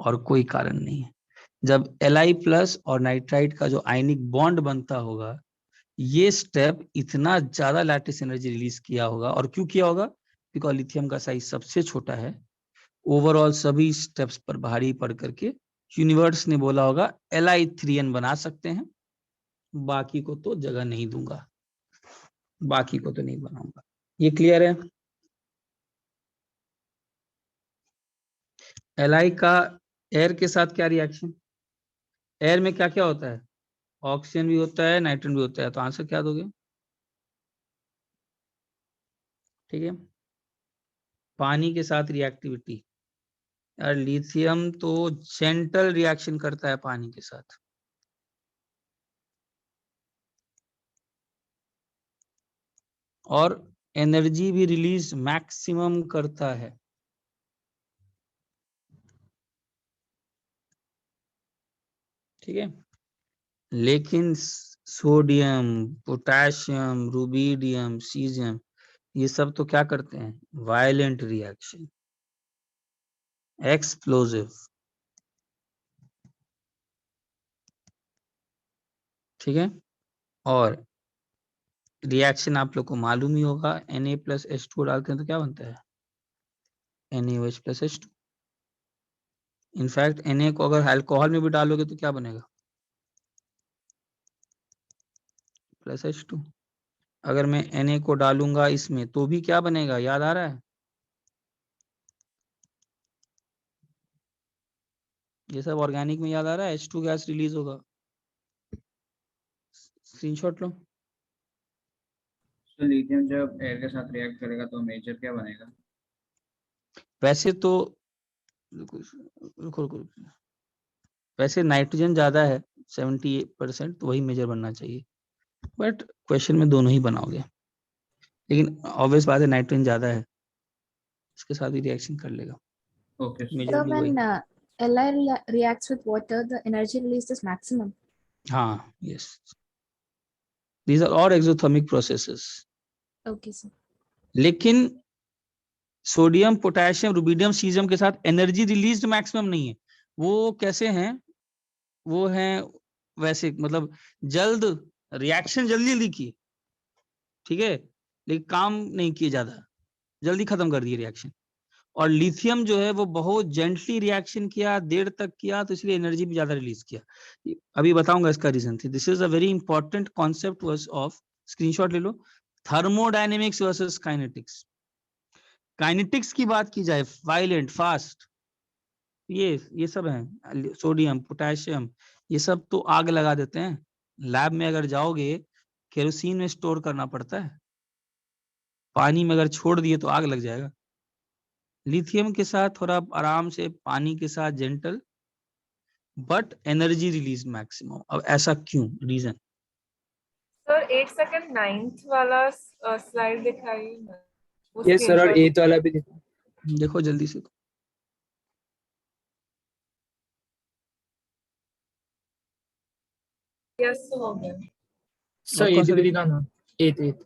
और कोई कारण नहीं है। जब Li प्लस और नाइट्राइड का जो आयनिक बॉन्ड बनता होगा, ये स्टेप इतना ज्यादा लैटिस एनर्जी रिलीज किया होगा। और क्यों किया होगा? बिकॉज लिथियम का साइज सबसे छोटा है, ओवरऑल सभी स्टेप्स पर भारी पड़ करके यूनिवर्स ने बोला होगा Li3n बना सकते हैं, बाकी को तो जगह नहीं दूंगा, बाकी को तो नहीं बनाऊंगा। ये क्लियर है? Li का एयर के साथ क्या रिएक्शन? एयर में क्या क्या होता है? ऑक्सीजन भी होता है, नाइट्रोजन भी होता है, तो आंसर क्या दोगे? ठीक है, पानी के साथ रिएक्टिविटी। यार लिथियम तो जेंटल रिएक्शन करता है पानी के साथ, और एनर्जी भी रिलीज मैक्सिमम करता है। ठीक है, लेकिन सोडियम, पोटेशियम, रुबिडियम, सीजियम, ये सब तो क्या करते हैं? Violent reaction. एक्सप्लोजिव। ठीक है, और रिएक्शन आप लोग को मालूम ही होगा, Na+H2 डालते हैं तो क्या बनता है, NaOH+H2। इनफैक्ट Na को अगर अल्कोहल में भी डालोगे तो क्या बनेगा, +H2। अगर मैं Na को डालूंगा इसमें तो भी क्या बनेगा, याद आ रहा है, ये सब ऑर्गेनिक में याद आ रहा है, H2 गैस रिलीज होगा। स्क्रीनशॉट लो। तो लिथियम जब एयर के साथ रिएक्ट करेगा तो मेजर क्या बनेगा? वैसे तो रुको रुको रुको, वैसे नाइट्रोजन ज्यादा है 78%, तो वही मेजर बनना चाहिए, बट क्वेश्चन में दोनों ही बनाओगे, लेकिन ऑब्वियस बात है नाइट्रोजन ज्यादा है, इसके साथ ही रिएक्शन कर लेगा, ओके मेजर So भी वही। when Li reacts with water, the energy released is maximum. हाँ, yes, these are all exothermic processes. Okay, sir. लेकिन सोडियम, पोटेशियम, रुबिडियम, सीजियम के साथ एनर्जी रिलीज मैक्सिमम नहीं है। वो कैसे हैं, वो हैं वैसे, मतलब जल्द रिएक्शन जल्दी जल्दी की, ठीक है, लेकिन काम नहीं किए ज्यादा, जल्दी खत्म कर दिए रिएक्शन। और लिथियम जो है वो बहुत जेंटली रिएक्शन किया, देर तक किया, तो इसलिए एनर्जी भी ज्यादा रिलीज किया। अभी बताऊंगा इसका reason. This is a very important concept verse of, screenshot ले लो, थर्मोडायनेमिक्स वर्सेस काइनेटिक्स। काइनेटिक्स की बात की जाए, वायलेंट, फास्ट, ये सब है, सोडियम, पोटेशियम, ये सब तो आग लगा देते हैं। लैब में अगर जाओगे, केरोसिन में स्टोर करना पड़ता है, पानी में अगर छोड़ दिए तो आग लग जाएगा। लिथियम के साथ थोड़ा आराम से, पानी के साथ gentle, but energy release maximum. अब ऐसा क्यों, रीजन? सर एक सेकंड 9th वाला स्लाइड दिखाइए ना, वो ये सर, और स्क्रीनशॉट। 8 वाला भी दिखा। देखो जल्दी से। यस हो गया। सर और 8 कौन सा भी देखो? दिखा ना, 8।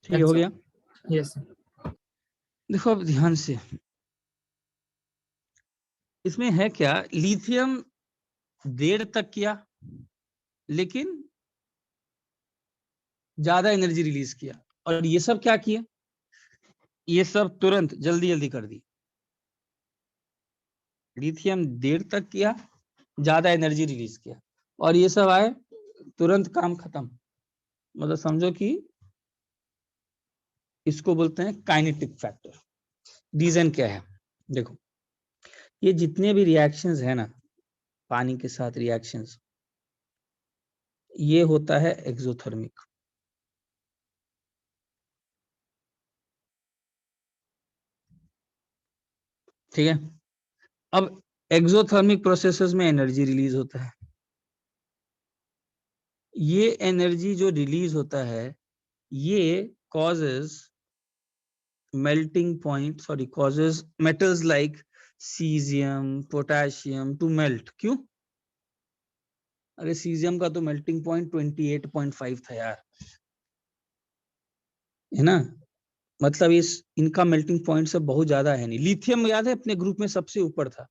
ठीक हो गया। Yes sir. देखो अब ध्यान से, इसमें है क्या, लिथियम देर तक किया लेकिन ज्यादा एनर्जी रिलीज किया, और ये सब क्या किया, ये सब तुरंत जल्दी जल्दी कर दी। लिथियम देर तक किया, ज्यादा एनर्जी रिलीज किया, और ये सब आए तुरंत, काम खत्म। मतलब समझो कि इसको बोलते हैं काइनेटिक फैक्टर। रीजन क्या है, देखो ये जितने भी रिएक्शंस है ना, पानी के साथ रिएक्शंस, ये होता है एक्सोथर्मिक। ठीक है, अब एक्सोथर्मिक प्रोसेसेस में एनर्जी रिलीज होता है। ये एनर्जी जो रिलीज होता है, ये causes melting point, sorry, causes metals like caesium, potassium to melt. क्यों? अरे सीजियम का तो मेल्टिंग पॉइंट 28.5 था यार, है ना, मतलब इनका मेल्टिंग पॉइंट से बहुत ज्यादा है नहीं। लिथियम याद है अपने ग्रुप में सबसे ऊपर था।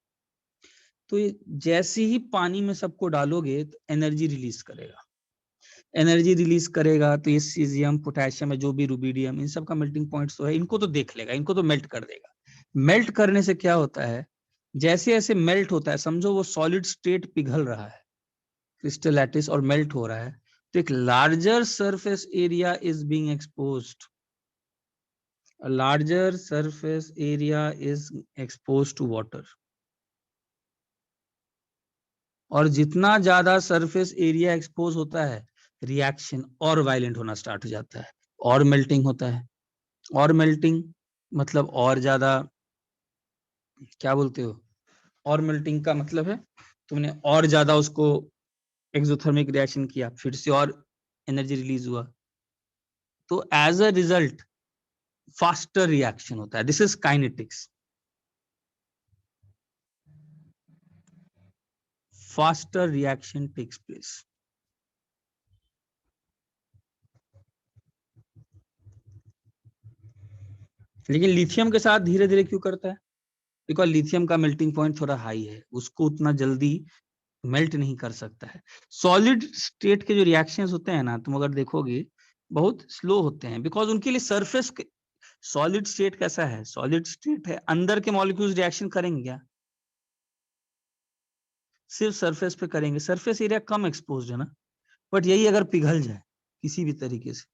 तो ये जैसे ही पानी में सबको डालोगे तो एनर्जी रिलीज करेगा, एनर्जी रिलीज करेगा, तो ये सीजियम, पोटेशियम है, जो भी रुबिडियम, इन सब का मेल्टिंग पॉइंट तो है, इनको तो देख लेगा, इनको तो मेल्ट कर देगा। मेल्ट करने से क्या होता है, जैसे जैसे मेल्ट होता है, समझो वो सॉलिड स्टेट पिघल रहा है, क्रिस्टल लैटिस, और मेल्ट हो रहा है, तो एक larger surface area is being exposed, a larger surface area is exposed to water। और जितना ज्यादा सरफेस एरिया एक्सपोज होता है, रिएक्शन और वायलेंट होना स्टार्ट हो जाता है, और मेल्टिंग होता है। और मेल्टिंग मतलब और ज्यादा, क्या बोलते हो, और मेल्टिंग का मतलब है तुमने और ज्यादा उसको एक्सोथर्मिक रिएक्शन किया, फिर से और एनर्जी रिलीज हुआ, तो as a result faster reaction होता है। This is kinetics. faster reaction takes place. लेकिन लिथियम के साथ धीरे धीरे क्यों करता है? बिकॉज लिथियम का मेल्टिंग पॉइंट थोड़ा हाई है, उसको उतना जल्दी मेल्ट नहीं कर सकता है। सॉलिड स्टेट के जो रिएक्शंस होते हैं ना, तुम अगर देखोगे बहुत स्लो होते हैं, बिकॉज उनके लिए सरफेस। सॉलिड स्टेट कैसा है? सॉलिड स्टेट है, अंदर के मॉलिक्यूल्स रिएक्शन करेंगे क्या? सिर्फ सरफेस पे करेंगे, सरफेस एरिया कम एक्सपोज्ड है ना। बट यही अगर पिघल जाए किसी भी तरीके से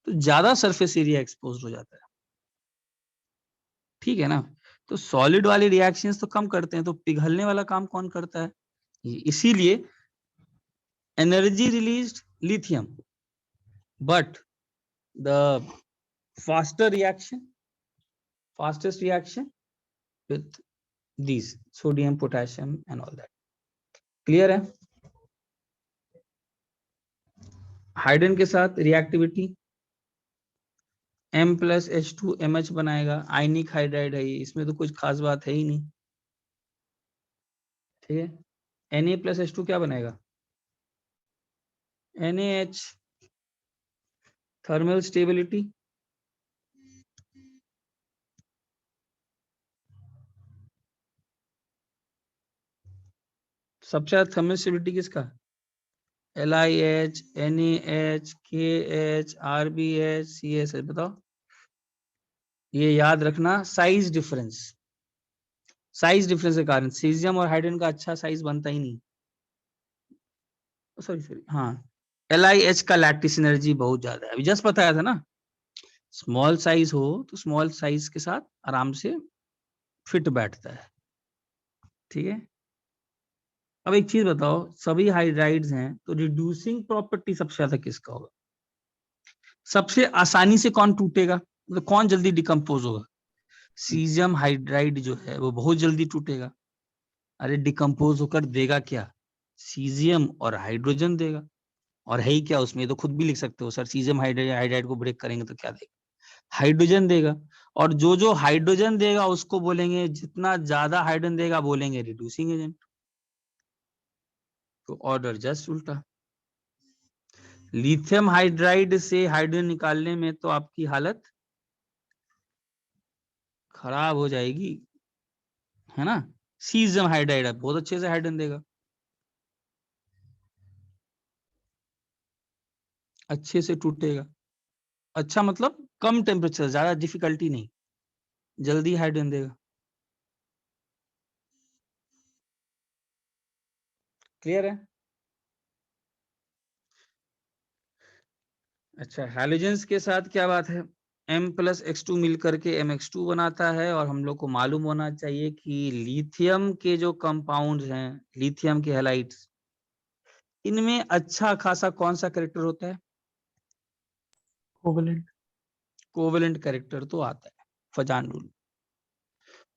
तो ज्यादा सरफेस एरिया एक्सपोज्ड हो जाता है, ठीक है ना। तो सॉलिड वाले रिएक्शंस तो कम करते हैं, तो पिघलने वाला काम कौन करता है? इसीलिए energy released lithium, but the fastest reaction with these sodium, potassium and all that. Clear है? हाइड्रोजन के साथ रिएक्टिविटी M+H2MH बनाएगा, आयनिक हाइड्राइड है ये, इसमें तो कुछ खास बात है ही नहीं, ठीक है। Na+H2 क्या बनेगा? NaH। थर्मल स्टेबिलिटी सबसे ज्यादा थर्मल स्टेबिलिटी किसका? LiH, NaH, KH, RBH, CH। बताओ, ये याद रखना, साइज डिफरेंस के कारण सीजियम और हाइड्रोजन का अच्छा साइज बनता ही नहीं। सॉरी हाँ, LiH का लैटिस एनर्जी बहुत ज्यादा है, अभी जस्ट बताया था ना। स्मॉल साइज हो तो स्मॉल साइज के साथ आराम से फिट बैठता है, ठीक है। अब एक चीज बताओ, सभी हाइड्राइड्स हैं तो रिड्यूसिंग प्रॉपर्टी सबसे ज्यादा किसका होगा? सबसे आसानी से कौन टूटेगा, मतलब कौन जल्दी डिकम्पोज होगा? सीजियम हाइड्राइड जो है वो बहुत जल्दी टूटेगा। अरे डिकम्पोज होकर देगा क्या? सीजियम और हाइड्रोजन देगा। और है ही क्या उसमें, ये तो खुद भी लिख सकते हो सर, सीजियम हाइड्राइड को ब्रेक करेंगे तो क्या देगा? हाइड्रोजन देगा। और जो हाइड्रोजन देगा उसको बोलेंगे, जितना ज्यादा हाइड्रोजन देगा बोलेंगे रिड्यूसिंग एजेंट। तो ऑर्डर जस्ट उल्टा। लिथियम हाइड्राइड से हाइड्रोजन निकालने में तो आपकी हालत खराब हो जाएगी, है ना। सीजियम हाइड्राइड बहुत अच्छे से हाइड्रोजन देगा, अच्छे से टूटेगा। अच्छा मतलब कम टेम्परेचर, ज्यादा डिफिकल्टी नहीं, जल्दी हाइड्रोजन देगा। क्लियर है? अच्छा, हैलोजेंस के साथ क्या बात है? M+X2 मिलकर के MX2 बनाता है, और हम लोग को मालूम होना चाहिए कि लिथियम के जो कंपाउंड्स हैं, लिथियम के हैलाइड्स, इनमें अच्छा खासा कौन सा कैरेक्टर होता है? कोवेलेंट। कोवेलेंट कैरेक्टर तो आता है, फजान रूल।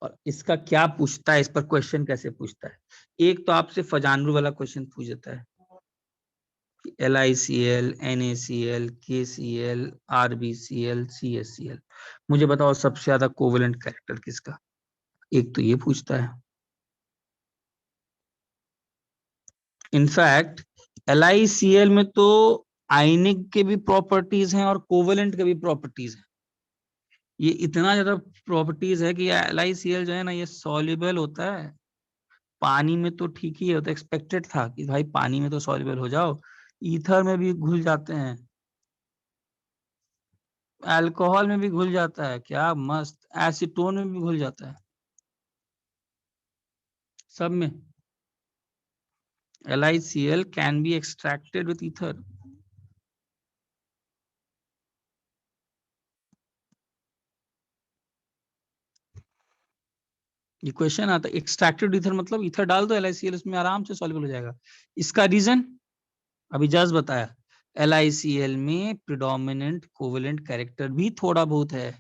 और इसका क्या पूछता है, इस पर क्वेश्चन कैसे पूछता है? एक तो आपसे फजान रूल वाला क्वेश्चन पूछ देता है, LiCl, NaCl, KCl, RbCl, CaCl। मुझे बताओ सबसे ज्यादा कोवेलेंट कैरेक्टर किसका? एक तो ये पूछता है। इनफैक्ट LiCl में तो आयनिक के भी प्रॉपर्टीज हैं और कोवेलेंट के भी प्रॉपर्टीज हैं। ये इतना ज्यादा प्रॉपर्टीज है कि LiCl जो है ना, ये सॉल्युबल होता है पानी में, तो ठीक ही होता है, एक्सपेक्टेड था कि भाई पानी में तो सॉल्युबल हो जाओ, ईथर में भी घुल जाते हैं, अल्कोहल में भी घुल जाता है, क्या मस्त, एसीटोन में भी घुल जाता है, सब में। LiCl can be extracted with ether. ये क्वेश्चन आता है, एक्सट्रैक्टेड ईथर मतलब ईथर डाल दो LiCl उसमें, आराम से सॉल्युबल हो जाएगा। इसका रीजन अभी जस्ट बताया, LiCl में प्रिडोमिनेंट कोवेलेंट कैरेक्टर भी थोड़ा बहुत है।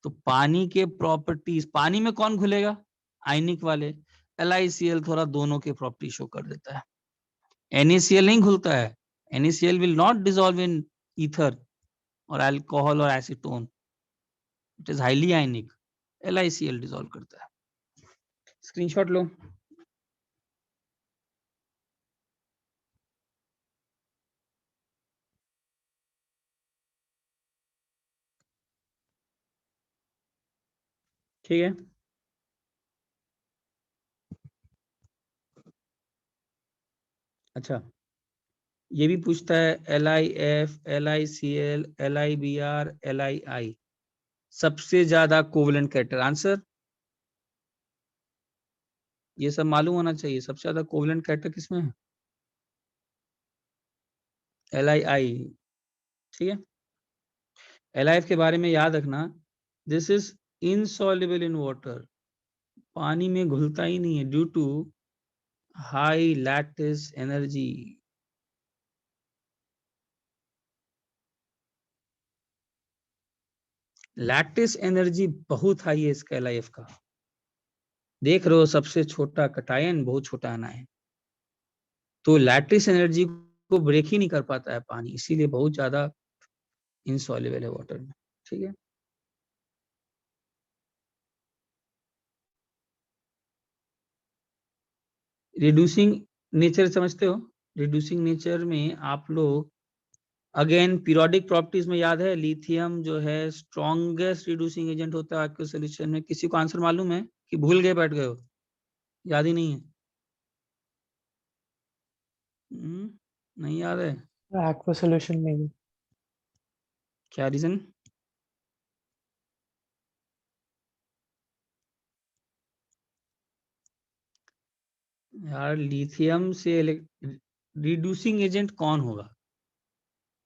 तो पानी के प्रॉपर्टीज, पानी में कौन घुलेगा? आयनिक वाले। LiCl थोड़ा दोनों के प्रॉपर्टी शो कर देता है। NaCl नहीं घुलता है, NaCl will not dissolve in ether और अल्कोहल और acetone, it is highly ionic. LiCl dissolve करता है। स्क्रीनशॉट लो। ठीक है, अच्छा ये भी पूछता है LiF, LiCl, LiBr, LiI सबसे ज्यादा कोवलेंट कैरेक्टर। आंसर ये सब मालूम होना चाहिए। सबसे ज्यादा कोवलेंट कैरेक्टर किसमें है? LiI। ठीक है, LiF के बारे में याद रखना, this is insoluble in water, पानी में घुलता ही नहीं है due to high lattice energy. Lattice energy बहुत हाई है इसका LiF का। देख रहे हो सबसे छोटा कटायन बहुत छोटा आनायन, तो लैटिस एनर्जी को ब्रेक ही नहीं कर पाता है पानी, इसीलिए बहुत ज्यादा इनसॉल्युबल है वाटर में। ठीक है, रिड्यूसिंग नेचर समझते हो? रिड्यूसिंग नेचर में आप लोग अगेन पीरियोडिक प्रॉपर्टीज में याद है, लिथियम जो है स्ट्रॉन्गेस्ट रिड्यूसिंग एजेंट होता है एक्वस सॉल्यूशन में। किसी को आंसर मालूम है कि भूल गए, बैठ गए हो, याद ही नहीं है? नहीं याद है? एक्वा सॉल्यूशन में भी। क्या रीजन? यार लिथियम से रिड्यूसिंग एजेंट कौन होगा?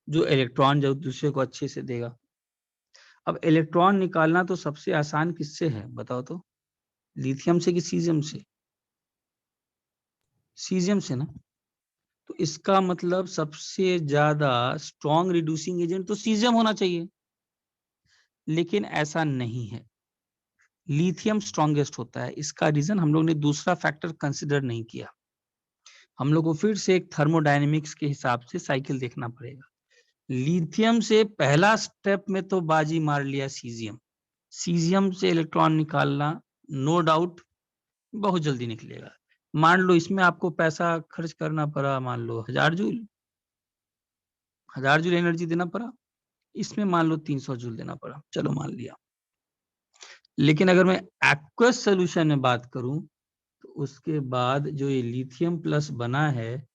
जो इलेक्ट्रॉन जो दूसरे को अच्छे से देगा। अब इलेक्ट्रॉन निकालना तो सबसे आसान किससे है बताओ तो? लिथियम से कि सीजियम से? सीजियम से ना। तो इसका मतलब सबसे ज्यादा स्ट्रॉन्ग रिड्यूसिंग एजेंट तो सीजियम होना चाहिए, लेकिन ऐसा नहीं है। लिथियम स्ट्रॉन्गेस्ट होता है। इसका रीजन हम लोग ने दूसरा फैक्टर कंसिडर नहीं किया। हम लोग को फिर से एक थर्मोडायनेमिक्स के हिसाब से साइकिल देखना पड़ेगा। लिथियम से पहला स्टेप में तो बाजी मार लिया सीजियम। सीजियम से इलेक्ट्रॉन निकालना नो डाउट बहुत जल्दी निकलेगा। मान लो इसमें आपको पैसा खर्च करना पड़ा, मान लो 1000 जूल एनर्जी देना पड़ा, इसमें मान लो 300 जूल देना पड़ा, चलो मान लिया। लेकिन अगर मैं एक्वस सॉल्यूशन में बात करूं तो उसके बाद जो ये लिथियम प्लस बना है,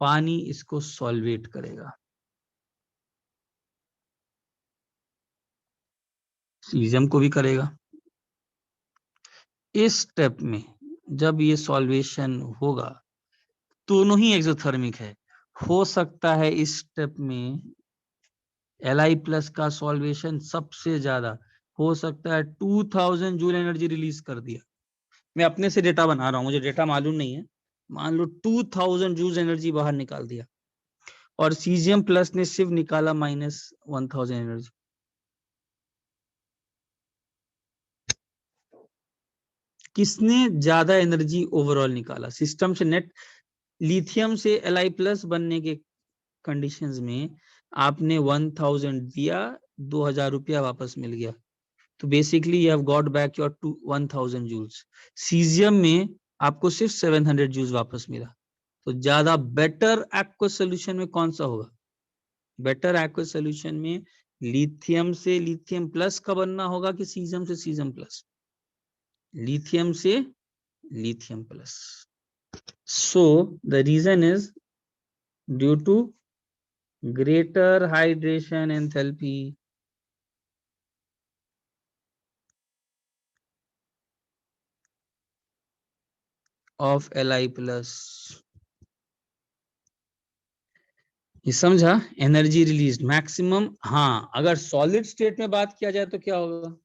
पानी इसको सॉल्वेट करेगा, सीजियम को भी करेगा। इस स्टेप में जब ये सॉल्वेशन होगा, दोनों ही एक्सोथर्मिक है, हो सकता है इस स्टेप में Li प्लस का सॉल्वेशन सबसे ज्यादा हो सकता है 2000 जूल एनर्जी रिलीज कर दिया। मैं अपने से डेटा बना रहा हूं, मुझे डेटा मालूम नहीं है। मान लो 2000 जूल एनर्जी बाहर निकाल दिया, और सीजियम प्लस ने सिर्फ निकाला -1000 एनर्जी। किसने ज्यादा एनर्जी ओवरऑल निकाला सिस्टम से? नेट लिथियम से Li प्लस बनने के कंडीशंस में आपने 1000 दिया, 2000 रुपया वापस मिल गया, तो basically you have got back your 1000 joules. Caesium में आपको सिर्फ 700 जूल्स वापस मिला। तो ज्यादा बेटर एक्वस सॉल्यूशन में कौन सा होगा? बेटर एक्वस सॉल्यूशन में लिथियम से लिथियम प्लस का बनना होगा कि सीजियम से सीजियम प्लस? लिथियम से lithium plus. So the reason is due to greater hydration enthalpy of Li plus। ये समझा? Energy release maximum. हाँ, अगर सॉलिड स्टेट में बात किया जाए तो क्या होगा?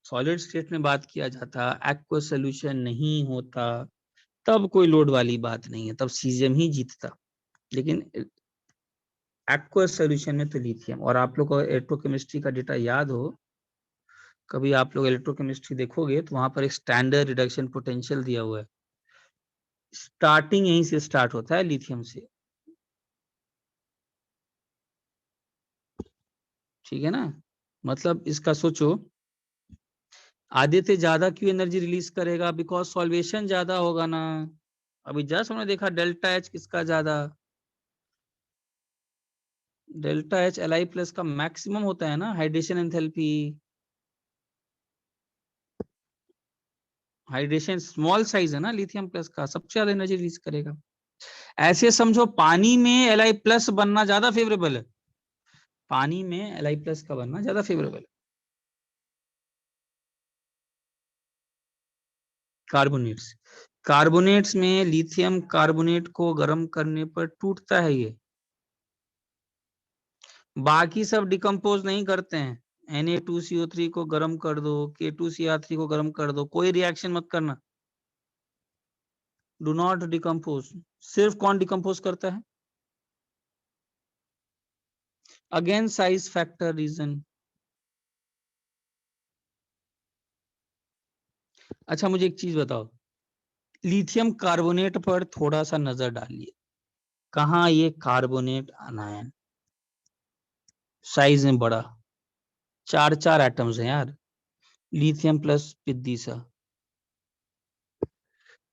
सॉलिड स्टेट में बात किया जाता, एक्वस सॉल्यूशन नहीं होता, तब कोई लोड वाली बात नहीं है, तब सीजियम ही जीतता। लेकिन एक्वस सॉल्यूशन में तो लिथियम। और आप लोग को इलेक्ट्रोकेमिस्ट्री का डेटा याद हो, कभी आप लोग इलेक्ट्रोकेमिस्ट्री देखोगे तो वहां पर एक स्टैंडर्ड रिडक्शन पोटेंशियल दिया हुआ है, स्टार्टिंग यहीं से स्टार्ट होता है लिथियम से। ठीक है ना? मतलब इसका सोचो, आधे से ज्यादा क्यों एनर्जी रिलीज करेगा? बिकॉज सॉल्वेशन ज्यादा होगा ना। अभी जस्ट हमने देखा डेल्टा एच किसका ज्यादा? डेल्टा एच Li प्लस का मैक्सिमम होता है ना hydration enthalpy. Hydration small size है ना लिथियम प्लस का, सबसे ज्यादा एनर्जी रिलीज करेगा। ऐसे समझो पानी में Li प्लस बनना ज्यादा फेवरेबल है, पानी में Li प्लस का बनना ज्यादा फेवरेबल है। कार्बोनेट्स, कार्बोनेट्स में लिथियम कार्बोनेट को गर्म करने पर टूटता है ये, बाकी सब डिकम्पोज नहीं करते हैं। Na2CO3 को गर्म कर दो, K2Cr3 को गर्म कर दो, कोई रिएक्शन मत करना, डू नॉट डिकम्पोज। सिर्फ कौन डिकम्पोज करता है? Again size factor reason. अच्छा मुझे एक चीज बताओ, लिथियम कार्बोनेट पर थोड़ा सा नजर डालिए, कहाँ ये कार्बोनेट आनायन साइज में बड़ा, 4 एटम्स हैं यार, लिथियम प्लस पिद्दीसा,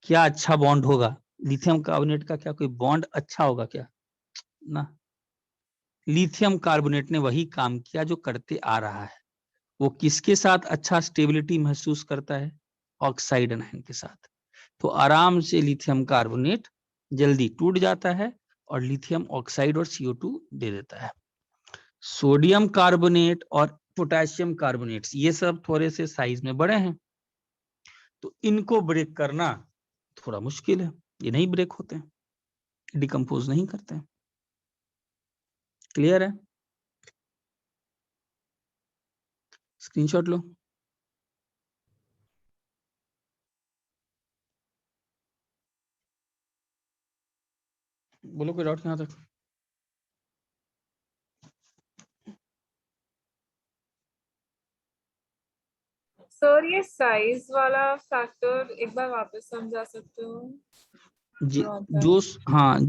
क्या अच्छा बॉन्ड होगा? लिथियम कार्बोनेट का क्या कोई बॉन्ड अच्छा होगा क्या? ना, लिथियम कार्बोनेट ने वही काम किया जो करते आ रहा है। वो किसके साथ अच्छा स्टेबिलिटी महसूस करता है? ऑक्साइड आयन के साथ। तो आराम से लिथियम कार्बोनेट जल्दी टूट जाता है और लिथियम ऑक्साइड और CO2 दे देता है। सोडियम कार्बोनेट और पोटेशियम कार्बोनेट्स ये सब थोड़े से साइज में बड़े हैं, तो इनको ब्रेक करना थोड़ा मुश्किल है, ये नहीं ब्रेक होते हैं, डिकम्पोज नहीं करते हैं। क्लियर है? स्क्रीनशॉट लो। बोलो कोई डाउट यहाँ तक? सर ये साइज वाला फैक्टर एक बार वापस समझा सकते हो?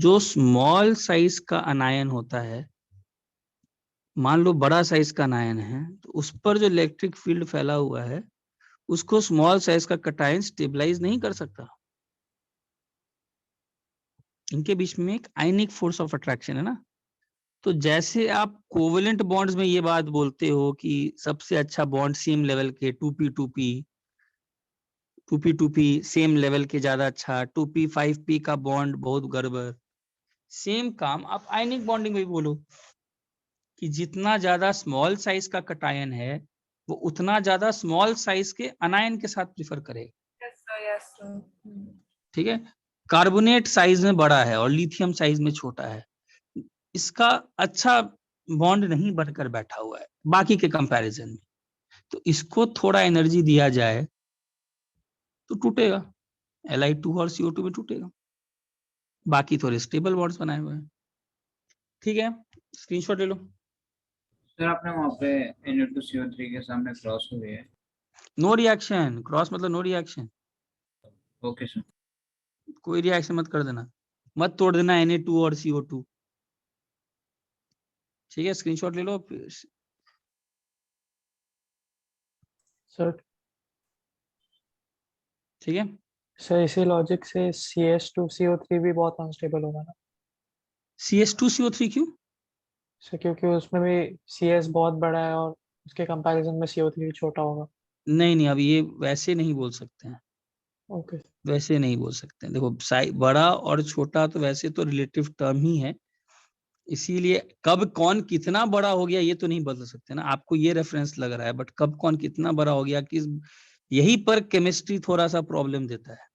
जो स्मॉल साइज का अनायन होता है, मान लो बड़ा साइज का अनायन है, तो उस पर जो इलेक्ट्रिक फील्ड फैला हुआ है उसको स्मॉल साइज का कटायन स्टेबलाइज नहीं कर सकता। इनके बीच में एक आयनिक फोर्स ऑफ अट्रैक्शन है ना। तो जैसे आप कोवेलेंट बॉन्ड्स में ये बात बोलते हो कि सबसे अच्छा बॉन्ड सेम लेवल के 2p सेम लेवल के ज्यादा अच्छा, 2p 5p का बॉन्ड बहुत गड़बड़, सेम काम आप आयनिक बॉन्डिंग में भी बोलो कि जितना ज्यादा स्मॉल साइज का कटायन है वो उतना ज्यादा स्मॉल साइज के अनायन के साथ प्रिफर करेगा। Yes sir. ठीक है, कार्बोनेट साइज में बड़ा है और लिथियम साइज में छोटा है, इसका अच्छा बॉन्ड नहीं बढ़कर बैठा हुआ है बाकी के कंपैरिजन में, तो इसको थोड़ा एनर्जी दिया जाए तो टूटेगा, Li2 और CO2 में टूटेगा, बाकी थोड़े स्टेबल बॉन्ड्स बनाए हुए हैं। ठीक है, स्क्रीनशॉट ले लो। सर आपने वहाँ पे Na2CO3 के सामने क्रॉस हुई है। नो रिएक्शन, क्रॉस मतलब नो रिएक्शन, ओके सर। कोई रिएक्शन मत कर देना, मत तोड़ देना Na2 और CO2। ठीक है, स्क्रीनशॉट ले लो। सर ठीक है, सर इसी लॉजिक से CS2CO3 भी बहुत अनस्टेबल होगा ना CS2CO3 क्यों? सर, क्योंकि उसमें भी CS बहुत बड़ा है और उसके कंपैरिजन में CO3 भी छोटा होगा। नहीं, अब ये वैसे नहीं बोल सकते हैं, ओके। वैसे नहीं बोल सकते हैं। देखो साइज बड़ा और छोटा तो वैसे तो रिलेटिव टर्म ही है, इसीलिए कब कौन कितना बड़ा हो गया ये तो नहीं बदल सकते ना। आपको ये रेफरेंस लग रहा है, बट कब कौन कितना बड़ा हो गया किस, यही पर केमिस्ट्री थोड़ा सा प्रॉब्लम देता है।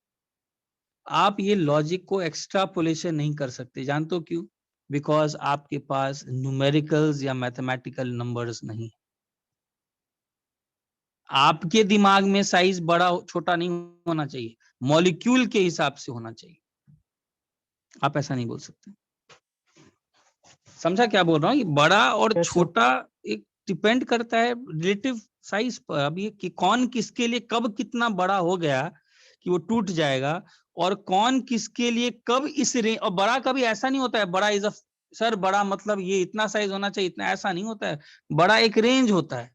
आप ये लॉजिक को एक्स्ट्रापोलेशन नहीं कर सकते, जानते हो क्यों? बिकॉज आपके पास न्यूमेरिकल्स या मैथमेटिकल नंबर्स नहीं, आपके दिमाग में साइज बड़ा छोटा नहीं होना चाहिए, मॉलिक्यूल के हिसाब से होना चाहिए। आप ऐसा नहीं बोल सकते, समझा क्या बोल रहा हूँ? ये बड़ा और Yes, sir. छोटा एक डिपेंड करता है रिलेटिव साइज पर। अब ये कि कौन किसके लिए कब कितना बड़ा हो गया कि वो टूट जाएगा, और कौन किसके लिए कब इस रेंज, और बड़ा कभी ऐसा नहीं होता है बड़ा इज अ, सर बड़ा मतलब ये इतना साइज होना चाहिए इतना, ऐसा नहीं होता है। बड़ा एक रेंज होता है,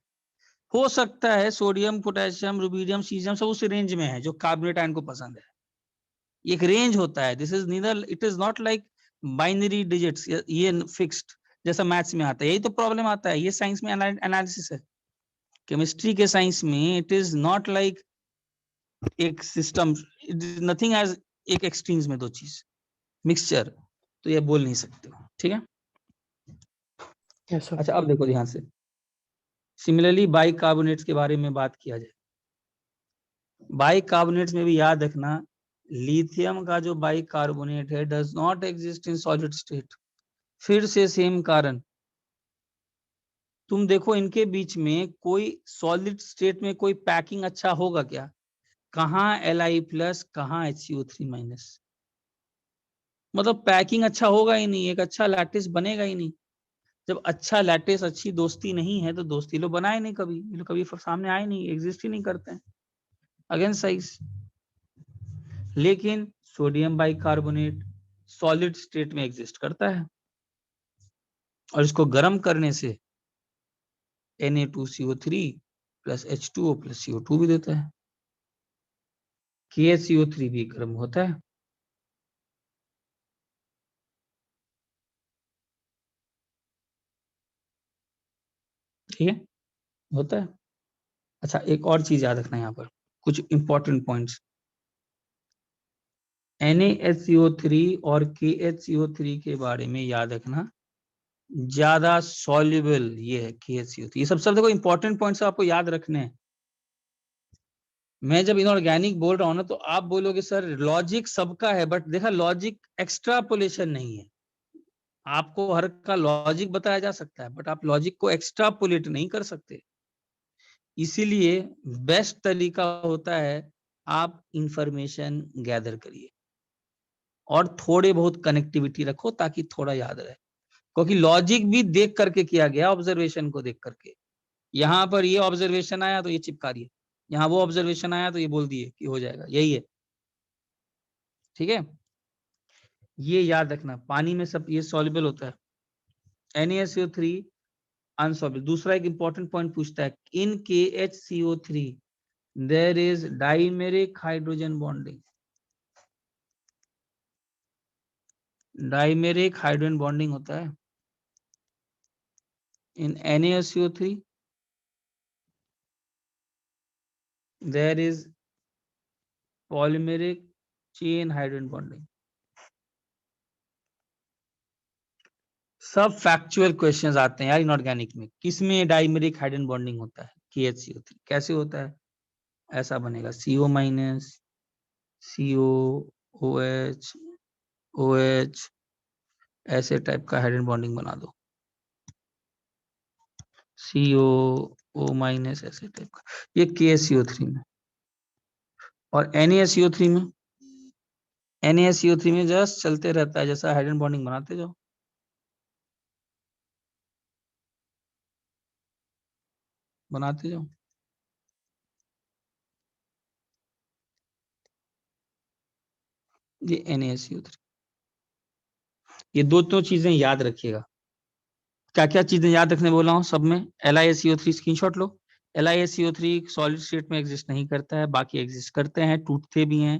हो सकता है सोडियम पोटेशियम रुबिडियम सीजियम सब उस रेंज में है जो कार्बोनेट आयन को पसंद है, एक रेंज होता है। This is neither, it is not like binary digits, ये फिक्स्ड जैसा मैथ्स में आता है। यही तो प्रॉब्लम आता है, ये साइंस में एनालिसिस है। केमिस्ट्री के साइंस में इट इज नॉट लाइक एक सिस्टम, नथिंग एज एक एक्सट्रीम्स में दो चीज मिक्सचर, तो ये बोल नहीं सकते हो, ठीक है। Yes sir. अच्छा अब देखो ध्यान से, सिमिलरली बाइकार्बोनेट्स के बारे में बात किया जाए। बाइकार्बोनेट्स में भी याद रखना, लिथियम का जो बाइकार्बोनेट है does not exist in solid state. फिर से सेम कारण, तुम देखो इनके बीच में कोई सॉलिड स्टेट में कोई पैकिंग अच्छा होगा क्या? कहाँ Li+, कहाँ HCO3-, मतलब पैकिंग अच्छा होगा ही नहीं, एक अच्छा लैटिस बनेगा ही नहीं। जब अच्छा लैटिस, अच्छी दोस्ती नहीं है तो दोस्ती लोग बनाए नहीं, कभी ये लोग कभी सामने आए नहीं, एग्जिस्ट ही नहीं करते हैं अगेन साइज। लेकिन सोडियम बाइकार्बोनेट सॉलिड स्टेट में एग्जिस्ट करता है, और इसको गर्म करने से Na2CO3 plus H2O plus CO2 भी देता है। KHCO3 भी गर्म होता है। ठीक है, होता है। अच्छा एक और चीज याद रखना यहाँ पर, कुछ इंपॉर्टेंट पॉइंट्स। NaHCO3 और KHCO3 के बारे में याद रखना, ज्यादा सॉल्युबल ये है KHCO3। ये सब देखो इंपॉर्टेंट पॉइंट्स आपको याद रखने हैं। मैं जब इनऑर्गेनिक बोल रहा हूं ना, तो आप बोलोगे सर लॉजिक सबका है, बट देखा लॉजिक एक्स्ट्रापोलेशन नहीं है। आपको हर का लॉजिक बताया जा सकता है, बट आप लॉजिक को एक्स्ट्रापोलेट नहीं कर सकते। इसीलिए बेस्ट तरीका होता है आप इंफॉर्मेशन गैदर करिए और थोड़े बहुत कनेक्टिविटी रखो ताकि थोड़ा याद रहे, क्योंकि लॉजिक भी देख करके किया गया, ऑब्जर्वेशन को देख करके। यहाँ पर ये ऑब्जर्वेशन आया तो ये चिपका दिए, यहाँ वो ऑब्जर्वेशन आया तो ये बोल दिए कि हो जाएगा, यही है। ठीक है, ये याद रखना, पानी में सब ये सॉल्युबल होता है। NaCO3 अनसॉल्युबल। दूसरा एक इंपॉर्टेंट पॉइंट पूछता है, in KHCO3 there is dimeric hydrogen bonding. Dimeric hydrogen bonding होता है in NaCO3, there is polymeric chain hydrogen bonding. सब फैक्चुअल क्वेश्चंस आते हैं यार इनऑर्गेनिक में, किसमें डाइमेरिक हाइड्रोजन बॉन्डिंग होता है? KHCO3। कैसे होता है? ऐसा बनेगा CO-, CO, OH, OH, ऐसे टाइप का हाइड्रोजन बॉन्डिंग बना दो, CO, O-, ऐसे टाइप का, ये KHCO3 में। और NaCO3 में, NaCO3 में जस्ट चलते रहता है, जैसा हाइड्रोजन बॉन्डिंग बनाते जाओ, बनाते जाओ। ये NaCO3, ये दो चीजें याद रखिएगा। क्या क्या चीजें याद रखने बोला हूँ सब में? LiSCO3 स्क्रीनशॉट लो। LiSCO3 सॉलिड स्टेट में एग्जिस्ट नहीं करता है, बाकी एग्जिस्ट करते हैं, टूटते भी हैं।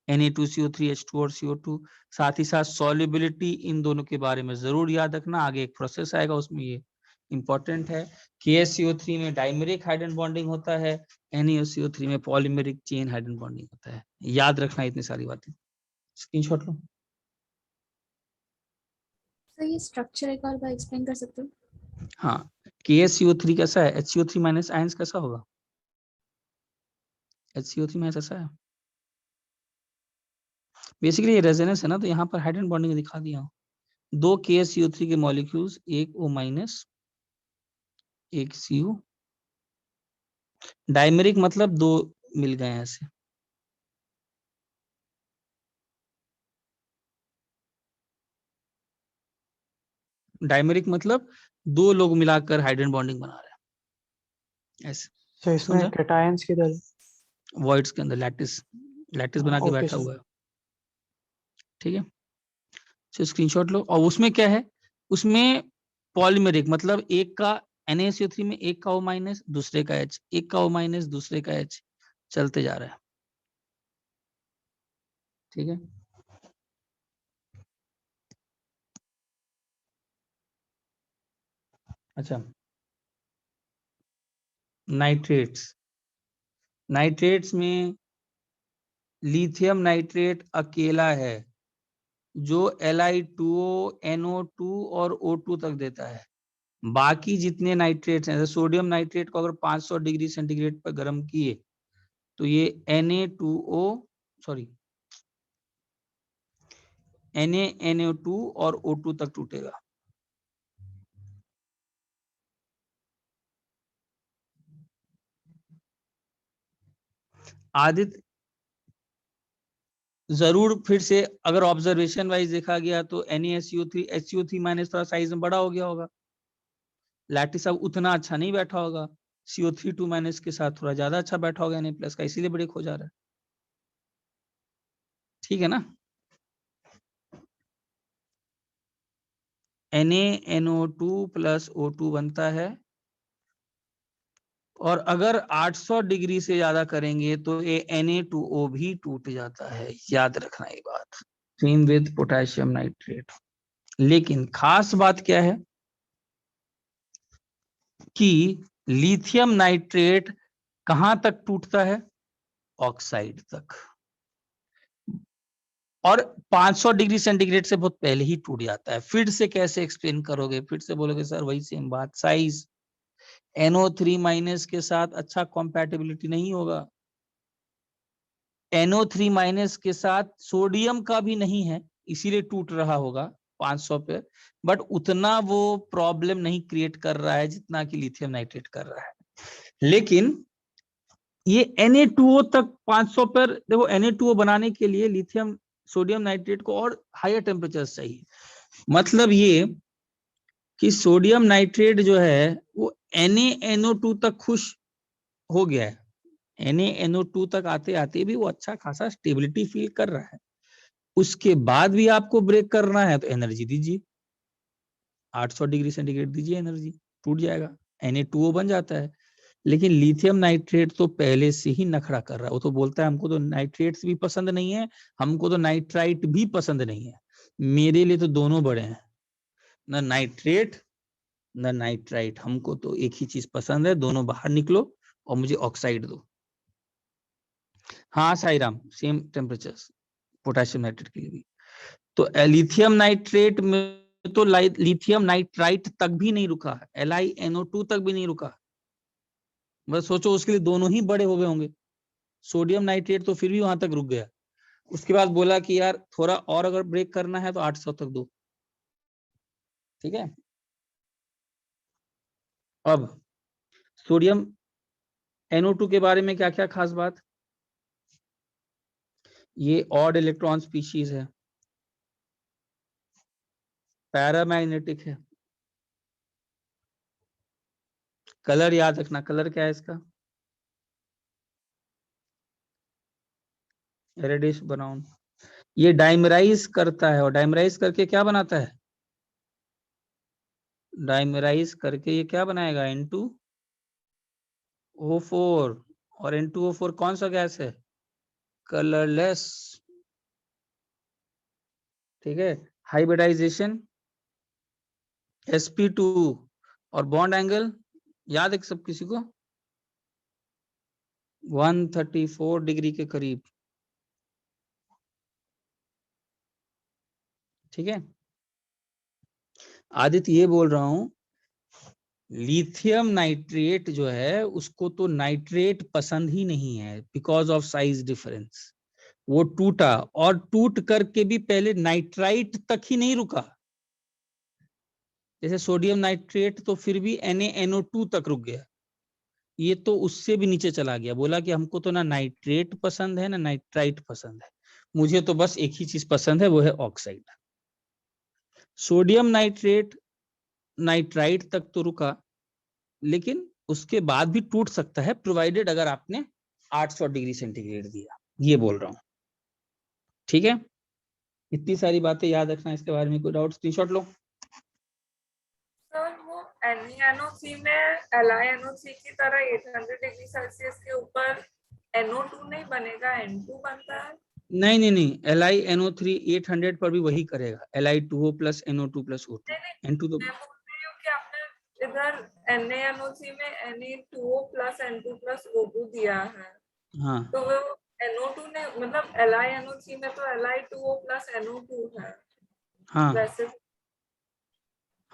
Na2CO3, H2 और CO2। साथ ही साथ सॉल्युबिलिटी इन दोनों के बारे में जरूर याद रखना, आगे एक प्रोसेस आएगा उसमें ये इंपॉर्टेंट है। KHCO3 में डाइमेरिक हाइड्रोजन बॉन्डिंग होता है, NaCO3 में पॉलीमेरिक चेन हाइड्रोजन बॉन्डिंग होता है। याद रखना इतनी सारी बातें, स्क्रीनशॉट लो। तो ये स्ट्रक्चर एक और बार एक्सप्लेन कर सकते हो? हाँ, KHCO3 कैसा है? HCO3- आयंस कैसा होगा? HCO3- ऐसा है। बेसिकली ये रेजोनेंस है ना, तो यहाँ पर हाइड्रोजन बॉन्डिंग दिखा दिया हूँ। दो KHCO3 के मॉलिक्यूल्स, एक O-, एक CO। डाइमेरिक मतलब दो मिल गए ऐसे। डाइमेरिक मतलब दो लोग मिलाकर हाइड्रोजन बॉन्डिंग बना रहे हैं ऐसे। तो इसमें समझा? कैटायंस किधर? वॉइड्स के अंदर लैटिस, लैटिस बना के ओके बैठा सर। हुआ है। ठीक है, तो स्क्रीनशॉट लो। और उसमें क्या है? उसमें पॉलीमेरिक मतलब एक का NaCO3 में एक का O-, दूसरे का H, एक का O-, दूसरे का H, चलते जा रहा है। ठीक है, अच्छा नाइट्रेट्स। नाइट्रेट्स में लिथियम नाइट्रेट अकेला है जो Li2O, NO2 और O2 तक देता है। बाकी जितने नाइट्रेट्स हैं, जैसे सोडियम नाइट्रेट को अगर 500 डिग्री सेंटीग्रेड पर गर्म किए तो ये NaNO2 और O2 तक टूटेगा। आदित्य, जरूर फिर से अगर ऑब्जर्वेशन वाइज देखा गया तो NaSO3 HCO3 माइनस थोड़ा साइज में बड़ा हो गया होगा, लैटिस अब उतना अच्छा नहीं बैठा होगा, CO3 माइनस के साथ थोड़ा ज्यादा अच्छा बैठा होगा Na प्लस का, इसीलिए ब्रेक हो जा रहा है। ठीक है ना। NaNO2 प्लस O2 बनता है, और अगर 800 डिग्री से ज्यादा करेंगे तो ये Na2O भी टूट जाता है, याद रखना ये बात। Same with potassium nitrate. लेकिन खास बात क्या है कि लिथियम नाइट्रेट कहां तक टूटता है? ऑक्साइड तक, और 500 डिग्री सेंटीग्रेड से बहुत पहले ही टूट जाता है। फिर से कैसे एक्सप्लेन करोगे? फिर से बोलोगे सर वही सेम बात, साइज। NO3 माइनस के साथ अच्छा कॉम्पैटिबिलिटी नहीं होगा, NO3 माइनस के साथ सोडियम का भी नहीं है, इसीलिए टूट रहा होगा 500 पे, बट उतना वो प्रॉब्लम नहीं क्रिएट कर रहा है जितना कि लिथियम नाइट्रेट कर रहा है। लेकिन ये Na2O तक 500 पर, देखो Na2O बनाने के लिए लिथियम सोडियम नाइट्रेट को और हायर टेम्परेचर चाहिए। मतलब ये कि सोडियम नाइट्रेट जो है वो NaNO2 तक खुश हो गया है, NaNO2 तक आते आते भी वो अच्छा खासा स्टेबिलिटी फील कर रहा है। उसके बाद भी आपको ब्रेक करना है तो एनर्जी दीजिए, 800 डिग्री सेंटीग्रेड दीजिए, एनर्जी टूट जाएगा, Na2O बन जाता है। लेकिन लिथियम नाइट्रेट तो पहले से ही नखरा कर रहा है, वो तो बोलता है हमको तो नाइट्रेट्स भी पसंद नहीं है, हमको तो नाइट्राइट भी पसंद नहीं है, मेरे लिए तो दोनों बड़े हैं, न नाइट्रेट न नाइट्राइट, हमको तो एक ही चीज पसंद है, दोनों बाहर निकलो और मुझे ऑक्साइड दो। हाँ Sairam, same temperature potassium nitrate के लिए भी। तो लिथियम नाइट्रेट में तो लिथियम नाइट्राइट तक भी नहीं रुका, LiNO2 तक भी नहीं रुका। बस सोचो उसके लिए दोनों ही बड़े हो गए होंगे। सोडियम नाइट्रेट तो फिर भी वहां तक रुक गया, उसके बाद बोला कि यार थोड़ा और अगर ब्रेक करना है तो 800 तक दो। ठीक है। अब सोडियम NO2 के बारे में क्या क्या खास बात, ये ऑड इलेक्ट्रॉन स्पीशीज है, पैरामैग्नेटिक है, कलर याद रखना, कलर क्या है इसका? Reddish brown. ये डाइमराइज करता है, और डाइमराइज करके क्या बनाता है? डाइमराइज करके ये क्या बनाएगा? N2O4, और N2O4 कौन सा गैस है? कलरलेस। ठीक है। हाइब्रिडाइजेशन sp2, और बॉन्ड एंगल याद है सब किसी को? 134 डिग्री के करीब। ठीक है। आदित्य ये बोल रहा हूं, लिथियम नाइट्रेट जो है उसको तो नाइट्रेट पसंद ही नहीं है बिकॉज ऑफ साइज डिफरेंस। वो टूटा, और टूट करके भी पहले नाइट्राइट तक ही नहीं रुका, जैसे सोडियम नाइट्रेट तो फिर भी NaNO2 तक रुक गया, ये तो उससे भी नीचे चला गया, बोला कि हमको तो ना नाइट्रेट पसंद है ना नाइट्राइट पसंद है, मुझे तो बस एक ही चीज पसंद है, वो है ऑक्साइड। सोडियम नाइट्रेट नाइट्राइट तक तो रुका, लेकिन उसके बाद भी टूट सकता है प्रोवाइडेड अगर आपने 800 डिग्री सेंटीग्रेड दिया, ये बोल रहा हूं। ठीक है। इतनी सारी बातें याद रखना, इसके बारे में कोई डाउट स्क्रीनशॉट लो। सर वो NaNO3 में LiNO3 की तरह 800 डिग्री सेल्सियस के ऊपर NO2 नहीं बनेगा, N2 बनता है। नहीं नहीं नहीं, LiNO3 800 पर भी वही करेगा, Li2O plus NO2 plus O2, N2 तो मैं बोल रही हूँ कि आपने इधर NaNO3 में Na2O plus N2 plus O2 दिया है, हाँ तो वो NO2 ने मतलब LiNO3 में तो Li2O plus NO2 है हाँ वैसे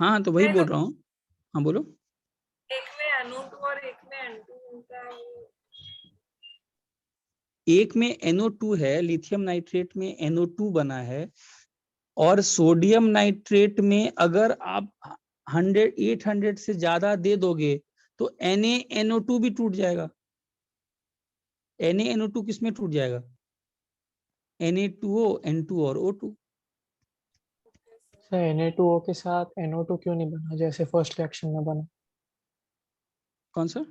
हाँ, तो वही नहीं, बोल तो रहा हूँ। हाँ बोलो। एक में NO2 और एक में N2 होता है वो। एक में NO2 है, लिथियम नाइट्रेट में NO2 बना है, और सोडियम नाइट्रेट में अगर आप 800 से ज्यादा दे दोगे तो NaNO2 भी टूट जाएगा। NaNO2 किस में टूट जाएगा? Na2O, N2 और O2। सर Na2O के साथ NO2 क्यों नहीं बना जैसे फर्स्ट रिएक्शन में बना? कौन सा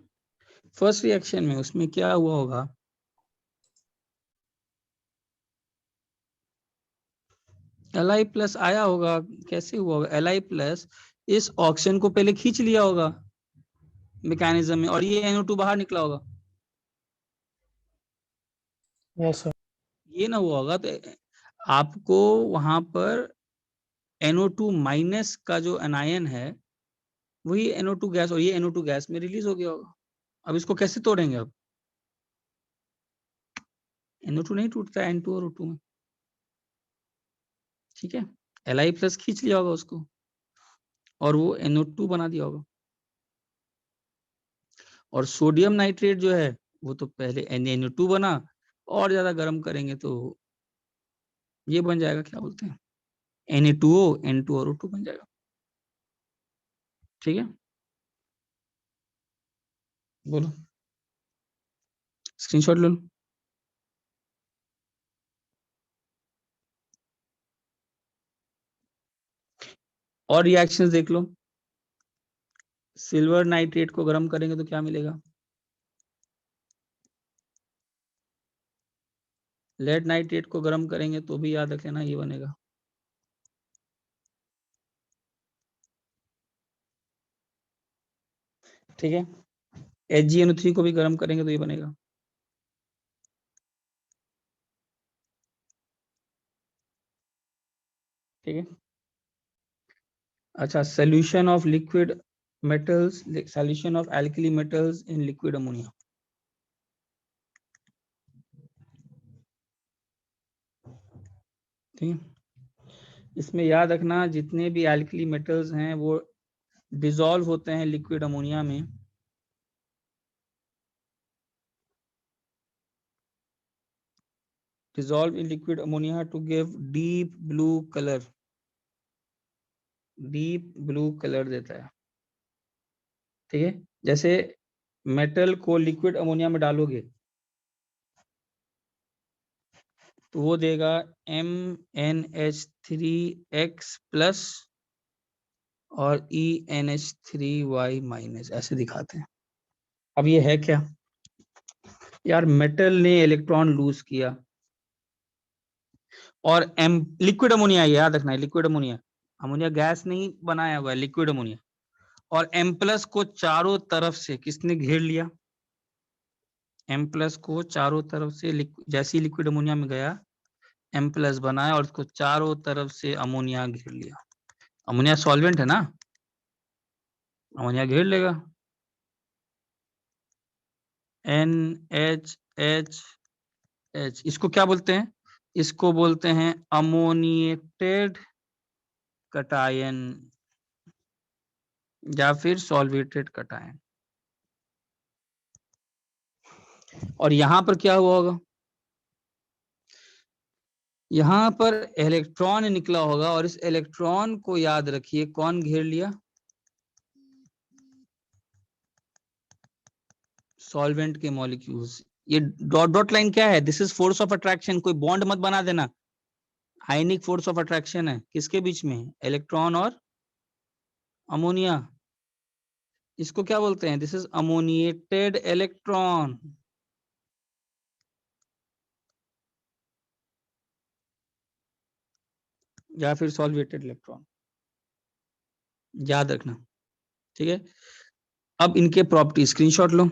फर्स्ट रिएक्शन में? उसमें क्या हुआ होगा, Li प्लस आया होगा। कैसे हुआ होगा? Li प्लस इस ऑक्सीजन को पहले खींच लिया होगा मैकेनिज्म में, और ये NO2 बाहर निकला होगा। Yes sir. ये ना हुआ होगा तो आपको वहां पर NO2 माइनस का जो एनायन है वही NO2 गैस, और ये NO2 गैस में रिलीज हो गया होगा। अब इसको कैसे तोड़ेंगे? अब NO2 नहीं टूटता है N2 और O2 में, ठीक है। Li प्लस खींच लिया होगा उसको और वो NO2 बना दिया होगा। और सोडियम नाइट्रेट जो है वो तो पहले NaNO2 बना, और ज्यादा गर्म करेंगे तो ये बन जाएगा, क्या बोलते हैं, Na2O, N2 और O2 बन जाएगा, ठीक है। बोलो, स्क्रीनशॉट ले लो। और रिएक्शंस देख लो। सिल्वर नाइट्रेट को गर्म करेंगे तो क्या मिलेगा? लेड नाइट्रेट को गर्म करेंगे तो भी याद रख लेना ये बनेगा। ठीक है। HgNO3 को भी गर्म करेंगे तो ये बनेगा। ठीक है। अच्छा, solution of liquid metals, solution of alkali metals in liquid ammonia। ठीक है। इसमें याद रखना जितने भी alkali metals हैं वो डिसॉल्व होते हैं लिक्विड अमोनिया में। dissolve in liquid ammonia to give deep blue color, deep blue colour देता है। ठीक है। जैसे मेटल को लिक्विड अमोनिया में डालोगे तो वो देगा MnH3X प्लस और EnH3Y माइनस, ऐसे दिखाते हैं। अब ये है क्या यार? मेटल ने इलेक्ट्रॉन लूज किया और लिक्विड अमोनिया, याद रखना है लिक्विड अमोनिया, अमोनिया गैस नहीं बनाया हुआ है, लिक्विड अमोनिया। और M प्लस को चारों तरफ से किसने घेर लिया? M प्लस को चारों तरफ से जैसे ही लिक्विड अमोनिया में गया M प्लस बनाया और उसको चारों तरफ से अमोनिया घेर लिया। अमोनिया सॉल्वेंट है ना, अमोनिया घेर लेगा। NHH, इसको क्या बोलते हैं? इसको बोलते हैं अमोनिएटेड कटायन या फिर सॉल्वेटेड कटायन। और यहां पर क्या हुआ होगा? यहां पर इलेक्ट्रॉन निकला होगा और इस इलेक्ट्रॉन को याद रखिए कौन घेर लिया? सॉल्वेंट के मॉलिक्यूल्स। ये डॉट डॉट लाइन क्या है? This is force of attraction. कोई बॉन्ड मत बना देना, आयनिक फोर्स ऑफ अट्रैक्शन है। किसके बीच में? इलेक्ट्रॉन और अमोनिया। इसको क्या बोलते हैं? दिस इज अमोनिएटेड इलेक्ट्रॉन या फिर सॉल्वेटेड इलेक्ट्रॉन, याद रखना। ठीक है। अब इनके प्रॉपर्टी स्क्रीनशॉट लो।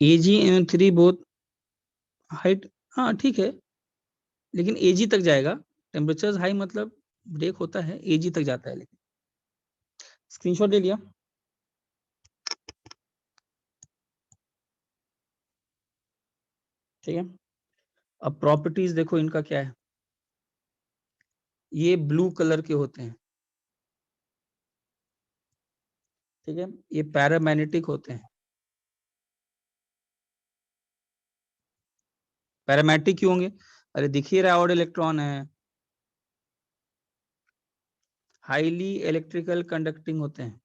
AgNO3 बहुत हाइट, हाँ ठीक है, लेकिन Ag तक जाएगा। टेम्परेचर हाई मतलब ब्रेक होता है, Ag तक जाता है। लेकिन स्क्रीनशॉट ले लिया? ठीक है, अब प्रॉपर्टीज देखो इनका क्या है। ये ब्लू कलर के होते हैं, ठीक है, ये पैरामैग्नेटिक होते हैं। पैरामैग्नेटिक क्यों होंगे? अरे दिख ही रहा है, और इलेक्ट्रॉन है, हाईली इलेक्ट्रिकल कंडक्टिंग होते हैं।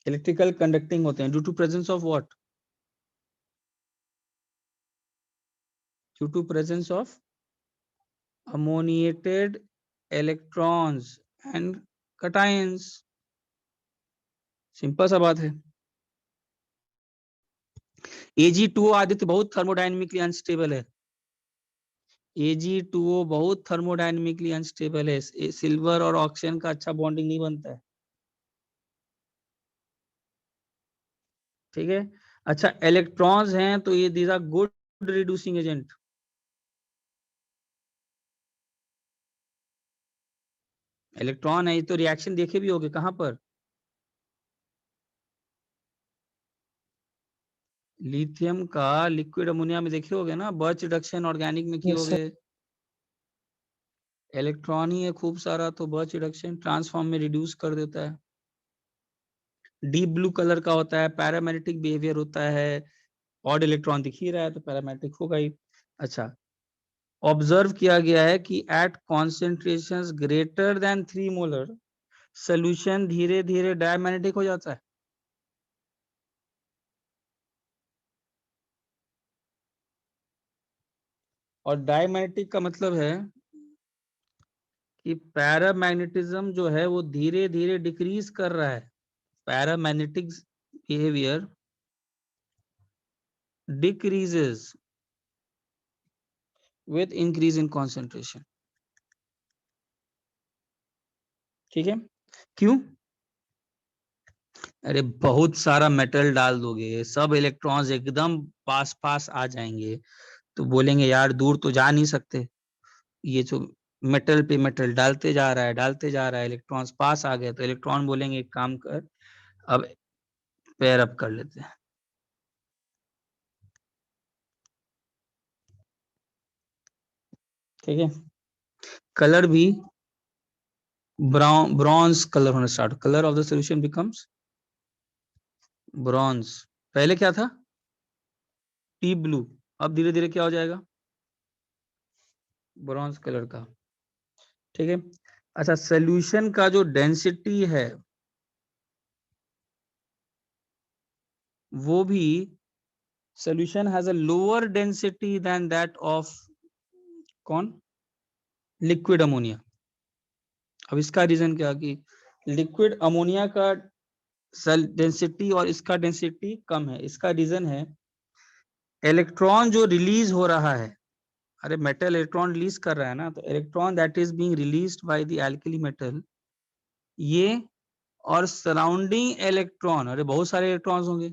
इलेक्ट्रिकल कंडक्टिंग होते हैं due to presence of what? Due to presence of ammoniated electrons and cations. Simple सा बात है। Ag2O आदित्य बहुत थर्मोडायनेमिकली अनस्टेबल है। Ag2O बहुत थर्मोडायनेमिकली अनस्टेबल है। सिल्वर और ऑक्सीजन का अच्छा बॉन्डिंग नहीं बनता है, ठीक है। अच्छा, इलेक्ट्रॉन्स हैं तो ये these are good reducing agent. Electron है, ये तो रिएक्शन देखे भी होगे कहां पर? लिथियम का लिक्विड अमोनिया में देखे होगे ना, बर्च रिडक्शन ऑर्गेनिक में किए Yes, sir. होगे। इलेक्ट्रॉन ही है खूब सारा, तो बर्च रिडक्शन ट्रांसफॉर्म में रिड्यूस कर देता है। डीप ब्लू कलर का होता है, पैरामैग्नेटिक बिहेवियर होता है। ऑड इलेक्ट्रॉन दिख ही रहा है तो पैरामैग्नेटिक होगा ही। अच्छा, ऑब्जर्व किया गया है कि at concentrations greater than 3 molar solution धीरे धीरे डायमैग्नेटिक हो जाता है। और डायमैग्नेटिक का मतलब है कि पैरामैग्नेटिज्म जो है वो धीरे धीरे डिक्रीज कर रहा है। Paramagnetic behaviour decreases with increase in concentration। ठीक है, क्यों? अरे बहुत सारा मेटल डाल दोगे, सब इलेक्ट्रॉन्स एकदम पास पास आ जाएंगे, तो बोलेंगे यार दूर तो जा नहीं सकते। ये जो मेटल पे मेटल डालते जा रहा है, डालते जा रहा है, इलेक्ट्रॉन्स पास आ गए, तो इलेक्ट्रॉन बोलेंगे एक काम कर, अब पेयर अप कर लेते हैं। ठीक है, कलर भी ब्राउन ब्रॉन्ज कलर होना start, colour of the solution becomes bronze. पहले क्या था? डीप ब्लू, अब धीरे धीरे क्या हो जाएगा? ब्रॉन्ज कलर का। ठीक है, अच्छा, सॉल्यूशन का जो डेंसिटी है वो भी, solution has a lower density than that of कौन? Liquid ammonia. अब इसका रीजन क्या कि लिक्विड अमोनिया का डेंसिटी और इसका डेंसिटी कम है। इसका रीजन है इलेक्ट्रॉन जो रिलीज हो रहा है, अरे मेटल इलेक्ट्रॉन रिलीज कर रहा है ना, तो electron that is being released by the alkali metal, ये और सराउंडिंग इलेक्ट्रॉन, अरे बहुत सारे इलेक्ट्रॉन्स होंगे,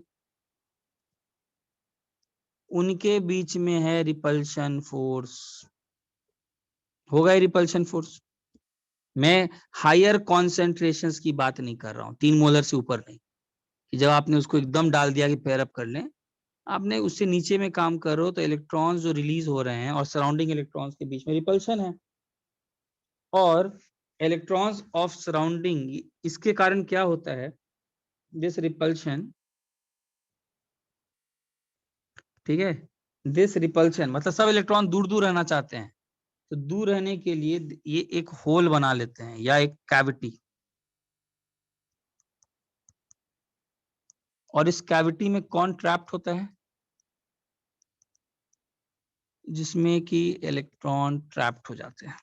उनके बीच में है रिपल्शन फोर्स। होगा ही रिपल्शन फोर्स। मैं हायर कॉन्सेंट्रेशंस की बात नहीं कर रहा हूँ, 3 मोलर से ऊपर नहीं, कि जब आपने उसको एकदम डाल दिया कि पेयर अप कर लें, आपने उससे नीचे में काम कर रहे हो तो इलेक्ट्रॉन्स जो रिलीज हो रहे हैं और सराउंडिंग इलेक्ट्रॉन्स के बीच में रिपल्शन है। और इलेक्ट्रॉन्स ऑफ सराउंडिंग, इसके कारण क्या होता है? दिस रिपल्शन, ठीक है, दिस रिपल्शन मतलब सब इलेक्ट्रॉन दूर दूर रहना चाहते हैं, तो दूर रहने के लिए ये एक होल बना लेते हैं या एक कैविटी, और इस कैविटी में कौन ट्रैप्ड होता है? जिसमें कि इलेक्ट्रॉन ट्रैप्ड हो जाते हैं।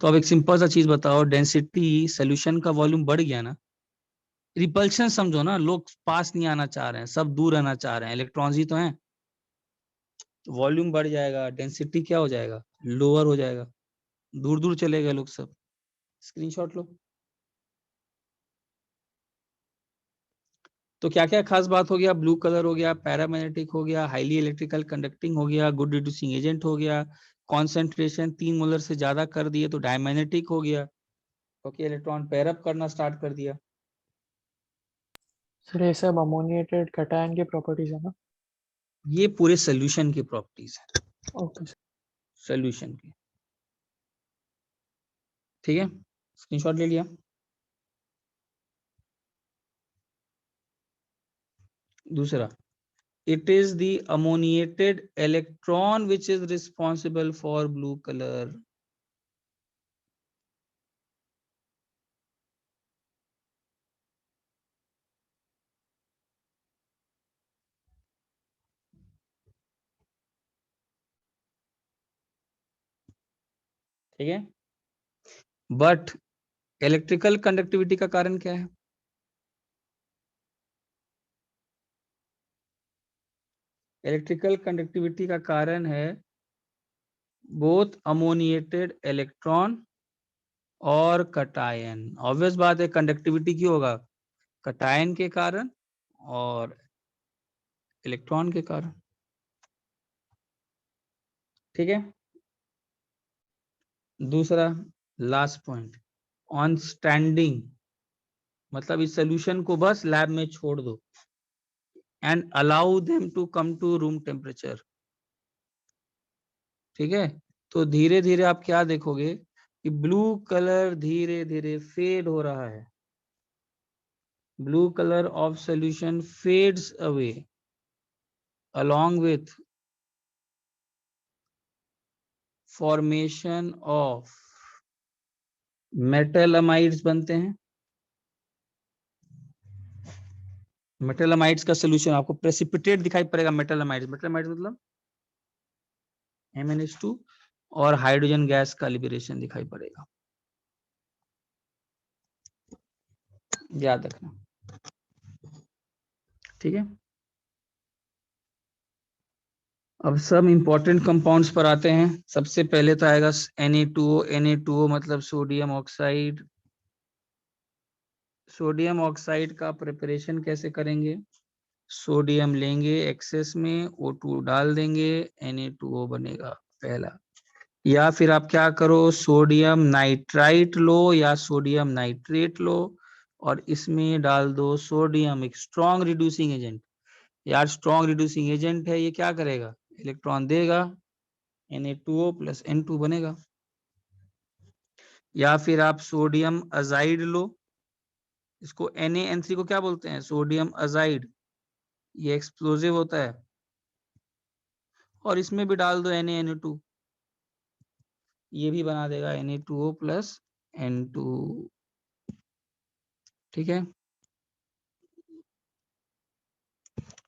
तो अब एक सिंपल सा चीज बताओ, डेंसिटी सॉल्यूशन का वॉल्यूम बढ़ गया ना, रिपल्शन समझो ना, लोग पास नहीं आना चाह रहे हैं, सब दूर रहना चाह रहे हैं, इलेक्ट्रॉन्स ही तो हैं, वॉल्यूम बढ़ जाएगा, डेंसिटी क्या हो जाएगा? लोअर हो जाएगा, दूर दूर चले गए लोग सब। स्क्रीनशॉट लो। तो क्या क्या खास बात हो गया, ब्लू कलर हो गया, पैरामैग्नेटिक हो गया, हाईली इलेक्ट्रिकल कंडक्टिंग हो गया, गुड रिड्यूसिंग एजेंट हो गया, कॉन्सेंट्रेशन 3 मोलर से ज्यादा कर दिए तो डायमैग्नेटिक हो गया, क्योंकि इलेक्ट्रॉन पेयर अप करना स्टार्ट कर दिया। सर ये सब अमोनिएटेड कटायन की प्रॉपर्टीज है ना? ये पूरे सोल्यूशन की प्रॉपर्टीज है, ओके सर। सोल्यूशन की। ठीक है, स्क्रीनशॉट ले लिया। दूसरा, it is the ammoniated electron which is responsible for blue color. ठीक है, बट इलेक्ट्रिकल कंडक्टिविटी का कारण क्या है? इलेक्ट्रिकल कंडक्टिविटी का कारण है बोथ अमोनिएटेड इलेक्ट्रॉन और कटायन। ऑब्वियस बात है, कंडक्टिविटी क्यों होगा? कटायन के कारण और इलेक्ट्रॉन के कारण। ठीक है, दूसरा लास्ट पॉइंट, ऑन स्टैंडिंग, मतलब इस सोल्यूशन को बस लैब में छोड़ दो and allow them to come to room temperature। ठीक है, तो धीरे धीरे आप क्या देखोगे कि ब्लू कलर धीरे धीरे फेड हो रहा है। Blue colour of solution fades away along with formation of metal amides बनते हैं। मेटल अमाइड्स का सोल्यूशन आपको प्रेसिपिटेट दिखाई पड़ेगा। मेटल अमाइड्स मतलब MnH2 और हाइड्रोजन गैस का लिबरेशन दिखाई पड़ेगा, याद रखना। ठीक है, अब सब इंपॉर्टेंट कंपाउंड्स पर आते हैं। सबसे पहले तो आएगा Na2O। Na2O मतलब सोडियम ऑक्साइड। सोडियम ऑक्साइड का प्रिपरेशन कैसे करेंगे? सोडियम लेंगे एक्सेस में, O2 डाल देंगे, Na2O बनेगा पहला। या फिर आप क्या करो, सोडियम नाइट्राइट लो या सोडियम नाइट्रेट लो और इसमें डाल दो सोडियम, एक स्ट्रॉन्ग रिड्यूसिंग एजेंट। यार स्ट्रॉन्ग रिड्यूसिंग एजेंट है, ये क्या करेगा? इलेक्ट्रॉन देगा, Na2O प्लस N2 बनेगा। या फिर आप सोडियम अजाइड लो, इसको NaN3 को क्या बोलते हैं? Sodium azide. ये एक्सप्लोजिव होता है और इसमें भी डाल दो NaNO2, ये भी बना देगा Na2O प्लस N2। ठीक है,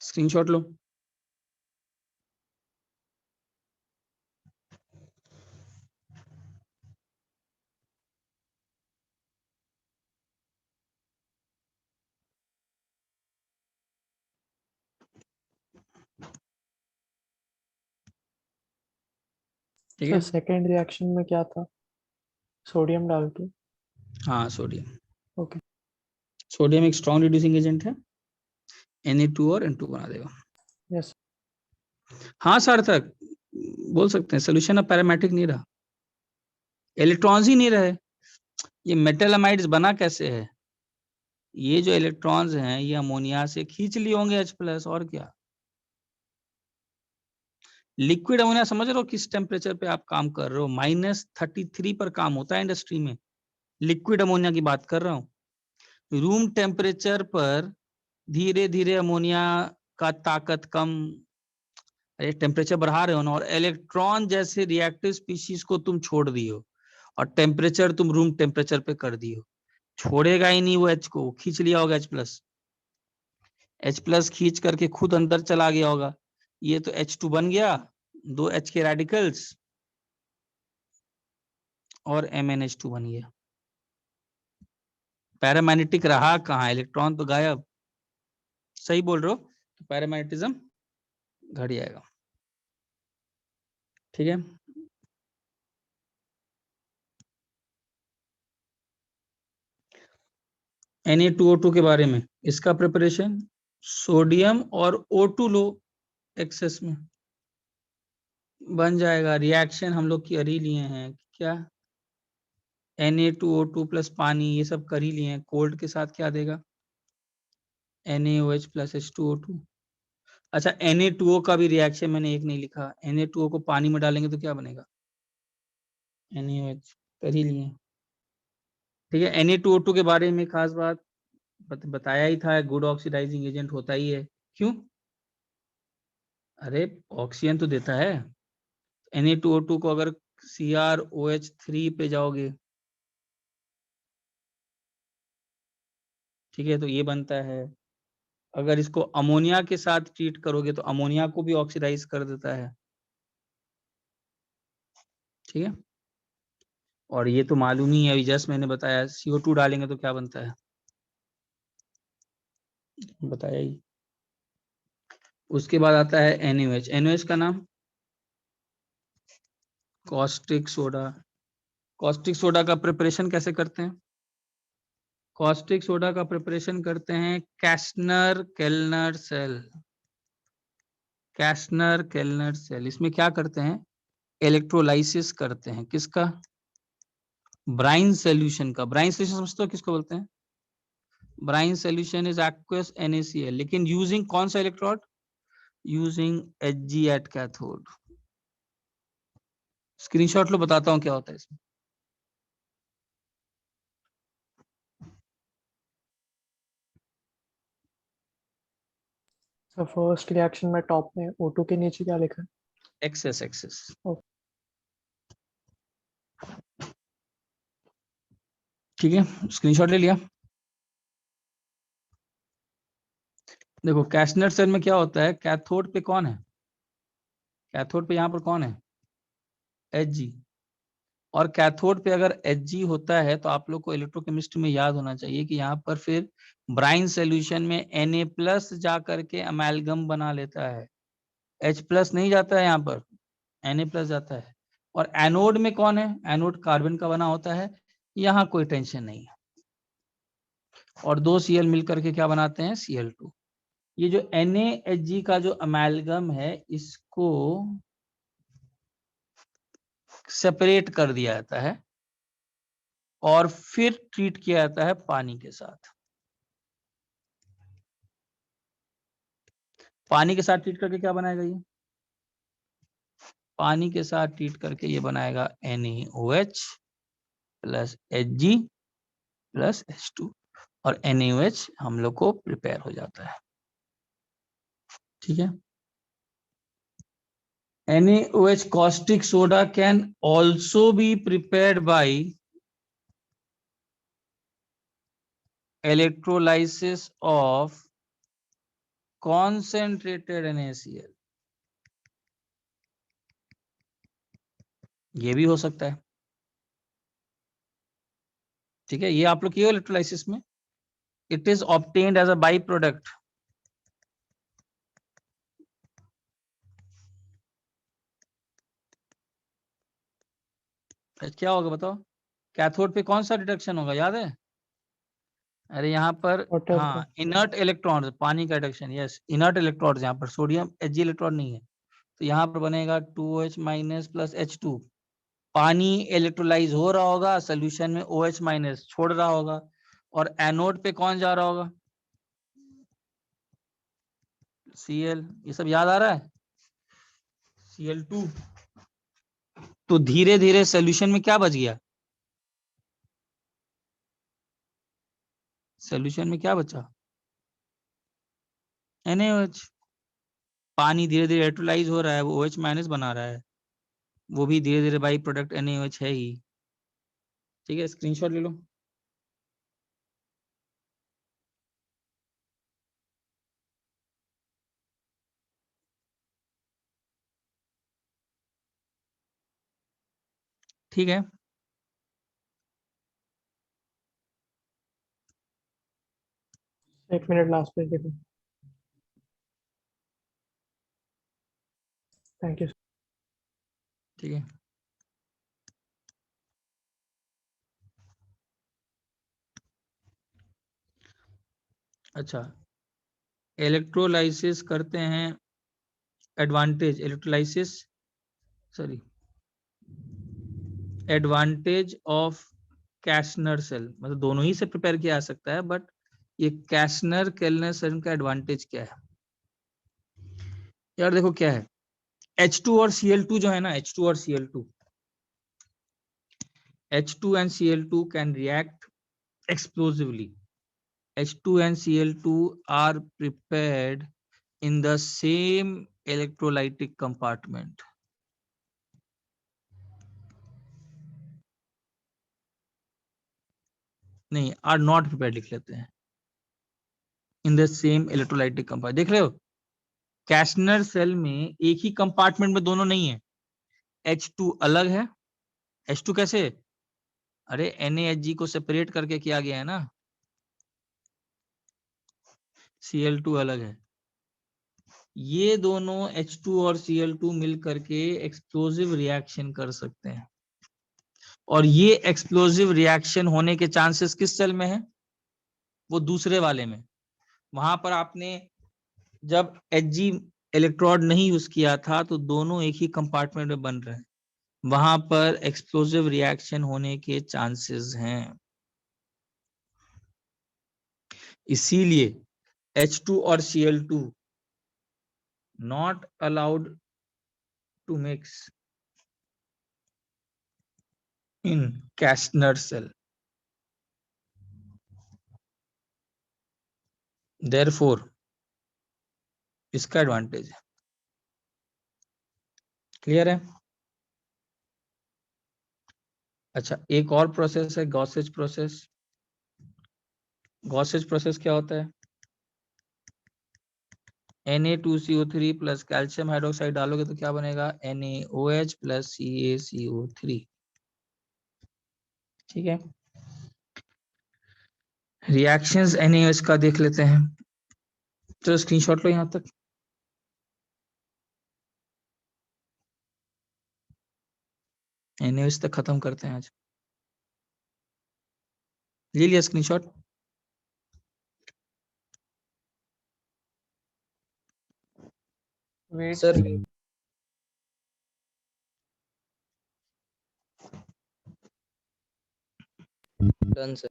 स्क्रीनशॉट लो। ठीक सर है, सेकेंड रिएक्शन में क्या था? सोडियम डाल के? हाँ सोडियम। ओके। सोडियम एक स्ट्रॉन्ग रिड्यूसिंग एजेंट है, Na2 और N2 बना देगा। यस। हाँ सार्थक, बोल सकते हैं सोल्यूशन अब पैरामेट्रिक नहीं रहा, इलेक्ट्रॉन्स ही नहीं रहे। ये मेटल अमाइड्स बना कैसे है? ये जो इलेक्ट्रॉन्स हैं ये अमोनिया से खींच लिए होंगे H+, और क्या। लिक्विड अमोनिया समझ रहे हो किस टेम्परेचर पे आप काम कर रहे हो? -33 पर काम होता है इंडस्ट्री में। लिक्विड अमोनिया की बात कर रहा हूँ। रूम टेम्परेचर पर धीरे धीरे अमोनिया का ताकत कम, अरे टेम्परेचर बढ़ा रहे हो ना, और इलेक्ट्रॉन जैसे रिएक्टिव स्पीशीज को तुम छोड़ दियो और टेम्परेचर तुम रूम टेम्परेचर पे कर दियो, छोड़ेगा ही नहीं वो H को, खींच लिया होगा H+ खींच करके खुद अंदर चला गया होगा। ये तो H2 बन गया, 2 H के रेडिकल्स और MnH2 बन गया। पैरामैग्नेटिक रहा कहाँ? इलेक्ट्रॉन तो गायब। सही बोल रहे हो, तो पैरामैग्नेटिज्म घट जाएगा। ठीक है, Na2O2 के बारे में, इसका प्रिपरेशन सोडियम और O2 लो एक्सेस में, बन जाएगा। रिएक्शन हम लोग कर ही लिए हैं क्या, Na2O2 प्लस पानी, ये सब कर ही लिए हैं। कोल्ड के साथ क्या देगा, NaOH प्लस H2O2। अच्छा, Na2O का भी रिएक्शन मैंने एक नहीं लिखा, Na2O को पानी में डालेंगे तो क्या बनेगा, NaOH, कर ही लिए। ठीक है, Na2O2 के बारे में खास बात बताया ही था, गुड ऑक्सीडाइजिंग एजेंट होता ही है। क्यों, अरे ऑक्सीजन तो देता है। Na2O2 को अगर CrOH3 पे जाओगे, ठीक है, तो ये बनता है। अगर इसको अमोनिया के साथ ट्रीट करोगे तो अमोनिया को भी ऑक्सीडाइज कर देता है। ठीक है, और ये तो मालूम ही है, अभी जस्ट मैंने बताया, CO2 डालेंगे तो क्या बनता है, बताया ही। उसके बाद आता है NaOH। NaOH का नाम कॉस्टिक सोडा। कॉस्टिक सोडा का प्रिपरेशन कैसे करते हैं, कॉस्टिक सोडा का प्रिपरेशन करते हैं कैस्टनर केल्नर सेल। कैस्टनर केल्नर सेल, इसमें क्या करते हैं, इलेक्ट्रोलाइसिस करते हैं। किसका, ब्राइन सॉल्यूशन का। ब्राइन सॉल्यूशन समझते हो किसको बोलते हैं, brine solution is aqueous NaCl, लेकिन यूजिंग कौन सा electrode, using Hg at cathode. Screenshot लो, बताता हूं क्या होता है इसमें। सर फर्स्ट रिएक्शन में टॉप में O2 के नीचे क्या लिखा है? Excess excess, okay. ठीक है, स्क्रीनशॉट ले लिया। देखो कैस्टनर सेल में क्या होता है, कैथोड पे कौन है, कैथोड पे यहाँ पर कौन है, Hg। और कैथोड पे अगर Hg होता है तो आप लोग को इलेक्ट्रोकेमिस्ट्री में याद होना चाहिए कि यहाँ पर फिर ब्राइन सॉल्यूशन में Na प्लस जा करके अमेलगम बना लेता है, H प्लस नहीं जाता है, यहाँ पर Na प्लस जाता है। और एनोड में कौन है, एनोड कार्बन का बना होता है, यहाँ कोई टेंशन नहीं है। और दो Cl मिलकर के क्या बनाते हैं, Cl2। ये जो NaHg का जो अमेलगम है, इसको सेपरेट कर दिया जाता है और फिर ट्रीट किया जाता है पानी के साथ। पानी के साथ ट्रीट करके क्या बनाएगा, ये पानी के साथ ट्रीट करके ये बनाएगा NaOH plus Hg plus H2, और NaOH हम लोग को प्रिपेयर हो जाता है। ठीक है, NaOH caustic soda can also be prepared by electrolysis of concentrated NaCl। ये भी हो सकता है। ठीक है, ये आप लोग किए इलेक्ट्रोलाइसिस में, it is obtained as a by product. क्या होगा बताओ, कैथोड पे कौन सा रिडक्शन होगा, याद है, अरे यहाँ पर, वाटर का। हाँ, इनर्ट इलेक्ट्रॉन, पानी का रिडक्शन, यस, इनर्ट इलेक्ट्रॉन, यहाँ पर सोडियम Hg इलेक्ट्रॉन नहीं है, तो यहाँ पर बनेगा 2OH माइनस प्लस H2। पानी इलेक्ट्रोलाइज हो रहा होगा, सोल्यूशन में OH माइनस छोड़ रहा होगा, और एनोड पे कौन जा रहा होगा, Cl। ये सब याद आ रहा है, Cl2। तो धीरे धीरे सोल्यूशन में क्या बच गया, सोल्यूशन में क्या बचा, NaOH। पानी धीरे धीरे इलेक्ट्रोलाइज हो रहा है, वो OH माइनस बना रहा है, वो भी धीरे धीरे बाई प्रोडक्ट NaOH है ही। ठीक है, स्क्रीनशॉट ले लो। ठीक है, एक मिनट लास्ट पेज देखो। Thank you. ठीक है, अच्छा, इलेक्ट्रोलाइसिस करते हैं, advantage electrolysis, sorry, advantage of Castner cell, मतलब दोनों ही से प्रिपेयर किया जा सकता है, बट ये कैशनर केल्नर सेल का एडवांटेज क्या है यार? देखो क्या है, H2 और Cl2 जो है ना, H2 और Cl2, H2 and Cl2 can react explosively. H2 and Cl2 are prepared in the same electrolytic compartment. नहीं, are not prepared लिख लेते हैं, in the same electrolytic compartment. देख रहे हो, कैशनर सेल में एक ही कंपार्टमेंट में दोनों नहीं है, H2 अलग है, H2 कैसे, अरे NaHg को सेपरेट करके किया गया है ना, Cl2 अलग है, ये दोनों H2 और Cl2 मिल करके एक्सप्लोजिव रिएक्शन कर सकते हैं, और ये एक्सप्लोजिव रिएक्शन होने के चांसेस किस सेल में है, वो दूसरे वाले में, वहां पर आपने जब Hg इलेक्ट्रोड नहीं यूज किया था तो दोनों एक ही कंपार्टमेंट में बन रहे हैं, वहां पर एक्सप्लोजिव रिएक्शन होने के चांसेस हैं, इसीलिए H2 और Cl2 not allowed to mix in Kastner cell. Therefore, इसका एडवांटेज है, क्लियर है? अच्छा, एक और प्रोसेस है गॉसेज प्रोसेस। गॉसेज प्रोसेस क्या होता है, Na2CO3 प्लस कैल्शियम हाइड्रोक्साइड डालोगे तो क्या बनेगा, NaOH प्लस CaCO3, ठीक है। रिएक्शंस NaOH का देख लेते हैं, तो स्क्रीनशॉट लो यहां तक, NaOH तक खत्म करते हैं आज, ले लिया screenshot? Wait sir done sir,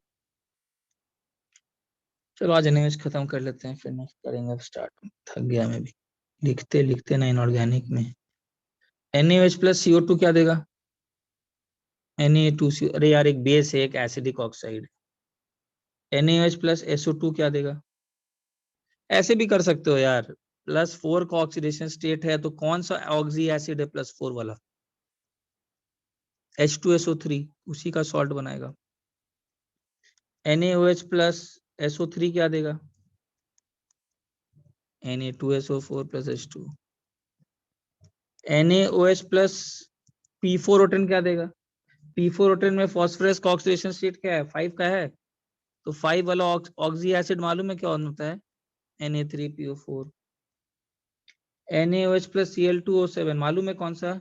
चलो आज NaOH खत्म कर लेते हैं, फिर नेक्स्ट करेंगे अब स्टार्ट, थक गया मैं भी लिखते लिखते ना इनऑर्गेनिक में। NaOH प्लस CO2 क्या देगा, Na2CO, अरे यार एक बेस है एक acidic oxide, NaOH plus SO2 क्या देगा, ऐसे भी कर सकते हो यार, +4 का ऑक्सीडेशन स्टेट है तो कौन सा ऑक्सी एसिड है +4 वाला, H2SO3, उसी का सॉल्ट बनाएगा। NaOH प्लस SO3 क्या देगा, Na2SO4 plus H2, NaOH plus P4O10 क्या देगा, P4O10 में फॉस्फोरस का ऑक्सीडेशन स्टेट क्या है, 5 का है, तो 5 वाला ऑक्सी एसिड मालूम है क्या होता है, Na3PO4। NaOH प्लस Cl2O7 मालूम है कौन सा,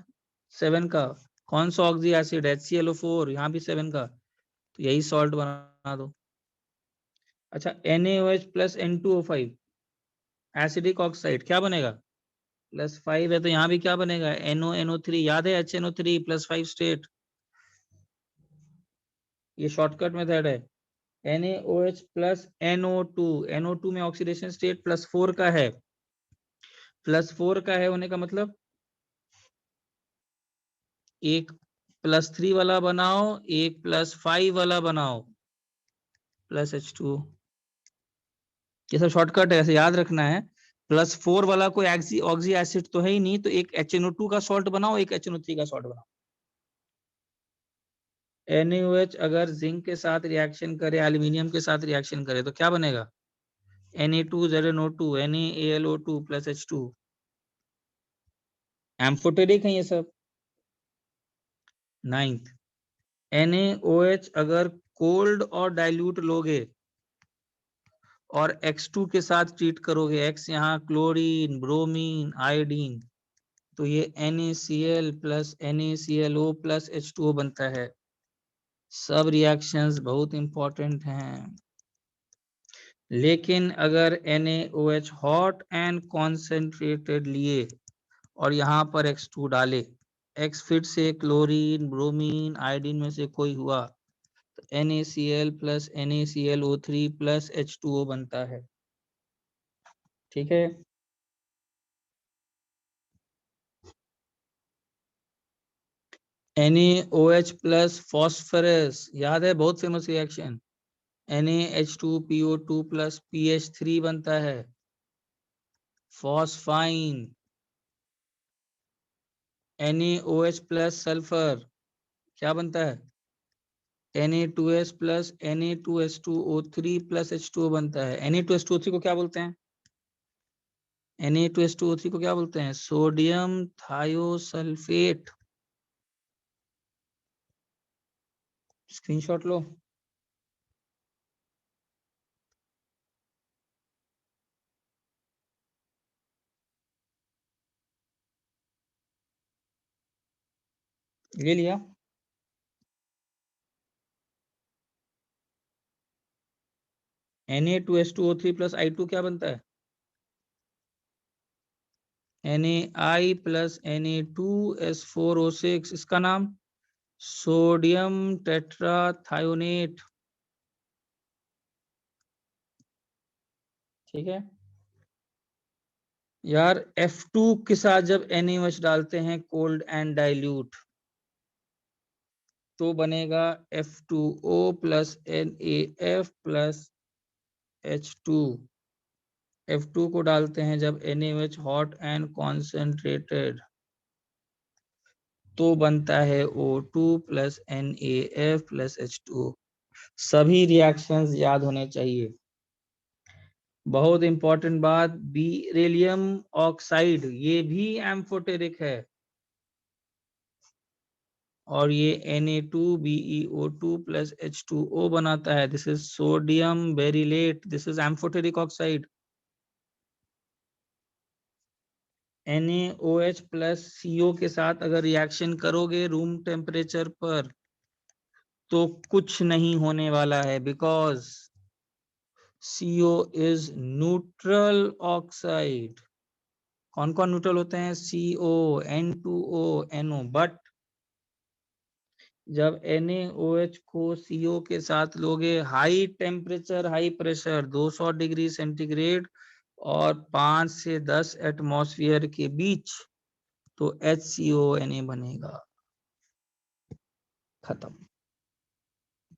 7 का, कौन सा ऑक्सी एसिड, HClO4, यहाँ भी 7 का, तो यही सॉल्ट बना दो। अच्छा, NaOH plus N2O5 acidic oxide क्या बनेगा, +5 है तो यहाँ भी क्या बनेगा, NoNO3, याद है HNO3 +5 स्टेट, ये शॉर्टकट मेथड है। NaOH प्लस NO2, NO2 में ऑक्सीडेशन स्टेट +4 का है, +4 का है होने का मतलब एक +3 वाला बनाओ, एक +5 वाला बनाओ, प्लस H2O, ये सब शॉर्टकट है, ऐसे याद रखना है। +4 वाला कोई ऑक्सी एसिड तो है ही नहीं, तो एक HNO2 का सॉल्ट बनाओ, एक HNO3 का सॉल्ट बनाओ। NaOH अगर जिंक के साथ रिएक्शन करे, एल्यूमिनियम के साथ रिएक्शन करे तो क्या बनेगा, Na2ZnO2, NaAlO2 plus H2, amphoteric है ये सब। 9th, NaOH अगर कोल्ड और डाइल्यूट लोगे और X2 के साथ ट्रीट करोगे, X यहाँ क्लोरीन, ब्रोमीन, आयोडीन, तो ये NaCl plus NaClO plus H2O बनता है। सब रिएक्शंस बहुत इंपॉर्टेंट हैं, लेकिन अगर NaOH हॉट एंड कॉन्सेंट्रेटेड लिए और यहाँ पर X2 डाले, X फिर से क्लोरीन, ब्रोमीन, आयोडीन में से कोई हुआ तो NaCl plus NaClO3 plus H2O बनता है। ठीक है, NaOH प्लस फॉस्फोरस, याद है बहुत famous reaction, NaH2PO2 plus PH3 बनता है, फॉस्फाइन। NaOH प्लस सल्फर क्या बनता है, Na2S plus Na2H2O3 plus H2O बनता है। Na2H2O3 को क्या बोलते हैं, Na2H2O3 को क्या बोलते हैं, सोडियम थायोसल्फेट। स्क्रीनशॉट लो। ले लिया। Na2H2O3 प्लस I2 क्या बनता है, Na प्लस Na2S4O6, इसका नाम सोडियम टेट्राथायोनेट। ठीक है यार, F2 के साथ जब NaOH डालते हैं कोल्ड एंड डाइल्यूट तो बनेगा F2O plus NaF plus H2। F2 को डालते हैं जब NaOH हॉट एंड कॉन्सेंट्रेटेड तो बनता है O2 plus NaF plus H2O। सभी रिएक्शंस याद होने चाहिए। बहुत इंपॉर्टेंट बात, बेरिलियम ऑक्साइड ये भी एम्फोटेरिक है और ये Na2BeO2 प्लस H2O बनाता है। This is sodium beryllate, this is amphoteric oxide. NaOH plus CO के साथ अगर रिएक्शन करोगे रूम टेम्परेचर पर तो कुछ नहीं होने वाला है, because CO is neutral oxide. कौन कौन न्यूट्रल होते हैं, CO, N2O, NO, बट जब NaOH को CO के साथ लोगे high temperature high pressure 200 degree centigrade और 5 से 10 एटमॉस्फेयर के बीच तो HCONa बनेगा। खत्म।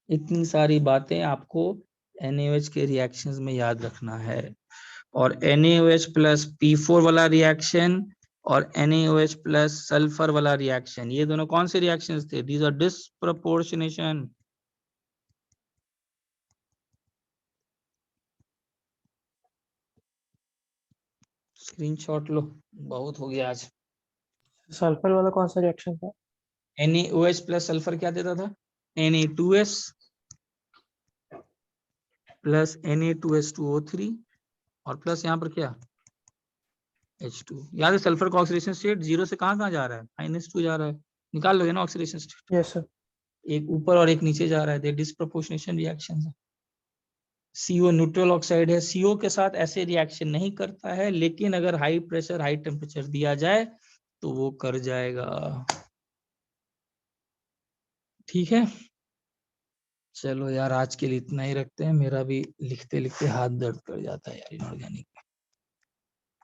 इतनी सारी बातें आपको NaOH के रिएक्शंस में याद रखना है। और NaOH प्लस P4 वाला रिएक्शन और NaOH प्लस सल्फर वाला रिएक्शन, ये दोनों कौन से रिएक्शंस थे, दीज आर डिस्प्रपोर्शनेशन। स्क्रीनशॉट लो, बहुत हो गया आज। सल्फर वाला कौन सा रिएक्शन था? NaOH प्लस सल्फर क्या देता था, Na2S प्लस Na2H2O3 और प्लस यहाँ पर क्या H2। याद है सल्फर का ऑक्सीडेशन स्टेट 0 से कहाँ जा रहा है, -2 जा रहा है, निकाल लोगे ना ऑक्सीडेशन स्टेट। Yes sir. एक ऊपर और एक नीचे जा रहा है, डिस्प्रपोर्शनेशन रिएक्शन है। CO न्यूट्रल ऑक्साइड है, CO के साथ ऐसे रिएक्शन नहीं करता है, लेकिन अगर हाई प्रेशर हाई टेम्परेचर दिया जाए तो वो कर जाएगा। ठीक है, चलो यार आज के लिए इतना ही रखते हैं, मेरा भी लिखते लिखते हाथ दर्द कर जाता है यार इनऑर्गेनिक।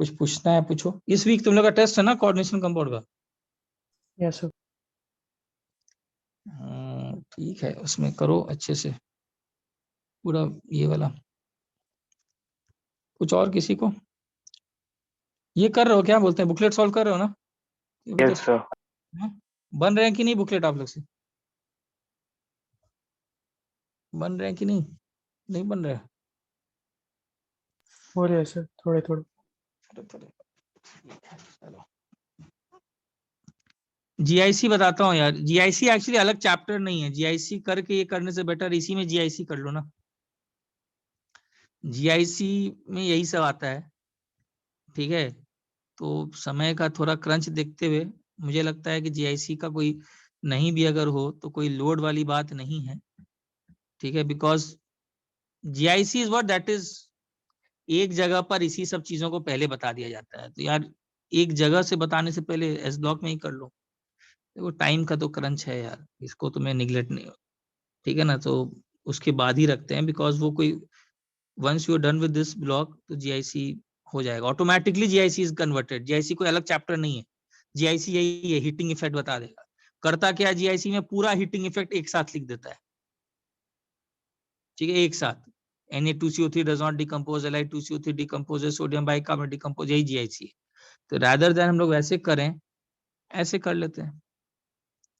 कुछ पूछना है पूछो। इस वीक तुम लोग का टेस्ट है ना कोऑर्डिनेशन कंपाउंड का? Yes sir. ठीक है, उसमें करो अच्छे से पूरा ये वाला। कुछ और किसी को? ये कर रहे हो क्या बोलते हैं, बुकलेट सॉल्व कर रहे हो ना? Yes sir. बन रहे हैं कि नहीं बुकलेट आप लोग से? बन रहे हैं कि नहीं? नहीं बन रहे? हो रही है सर, थोड़े थोड़े। चलो GIC बताता हूँ यार। GIC एक्चुअली अलग चैप्टर नहीं है, GIC करके ये करने से बेटर इसी में GIC कर लो ना। GIC में यही सब आता है। ठीक है, तो समय का थोड़ा क्रंच देखते हुए मुझे लगता है कि GIC का कोई नहीं भी अगर हो तो कोई लोड वाली बात नहीं है। ठीक है, because GIC is what, that is एक जगह पर इसी सब चीजों को पहले बता दिया जाता है। तो यार एक जगह से बताने से पहले एस ब्लॉक में ही कर लो। देखो टाइम का तो क्रंच है यार, इसको तो मैं निगलेक्ट नहीं, ठीक है ना, तो उसके बाद ही रखते हैं, बिकॉज वो कोई once you are done with this block तो जीआईसी हो जाएगा automatically. GIC is converted, GIC कोई अलग चैप्टर नहीं है, जीआईसी यही है, हीटिंग इफेक्ट बता देगा। करता क्या है जीआईसी में, पूरा हीटिंग इफेक्ट एक साथ लिख देता है, ठीक है, एक साथ। Na2CO3 does not decompose, Li2CO3 decomposes, sodium bicarbonate decompose, यही जीआईसी है। तो रादर देन हम लोग वैसे करें, ऐसे कर लेते हैं।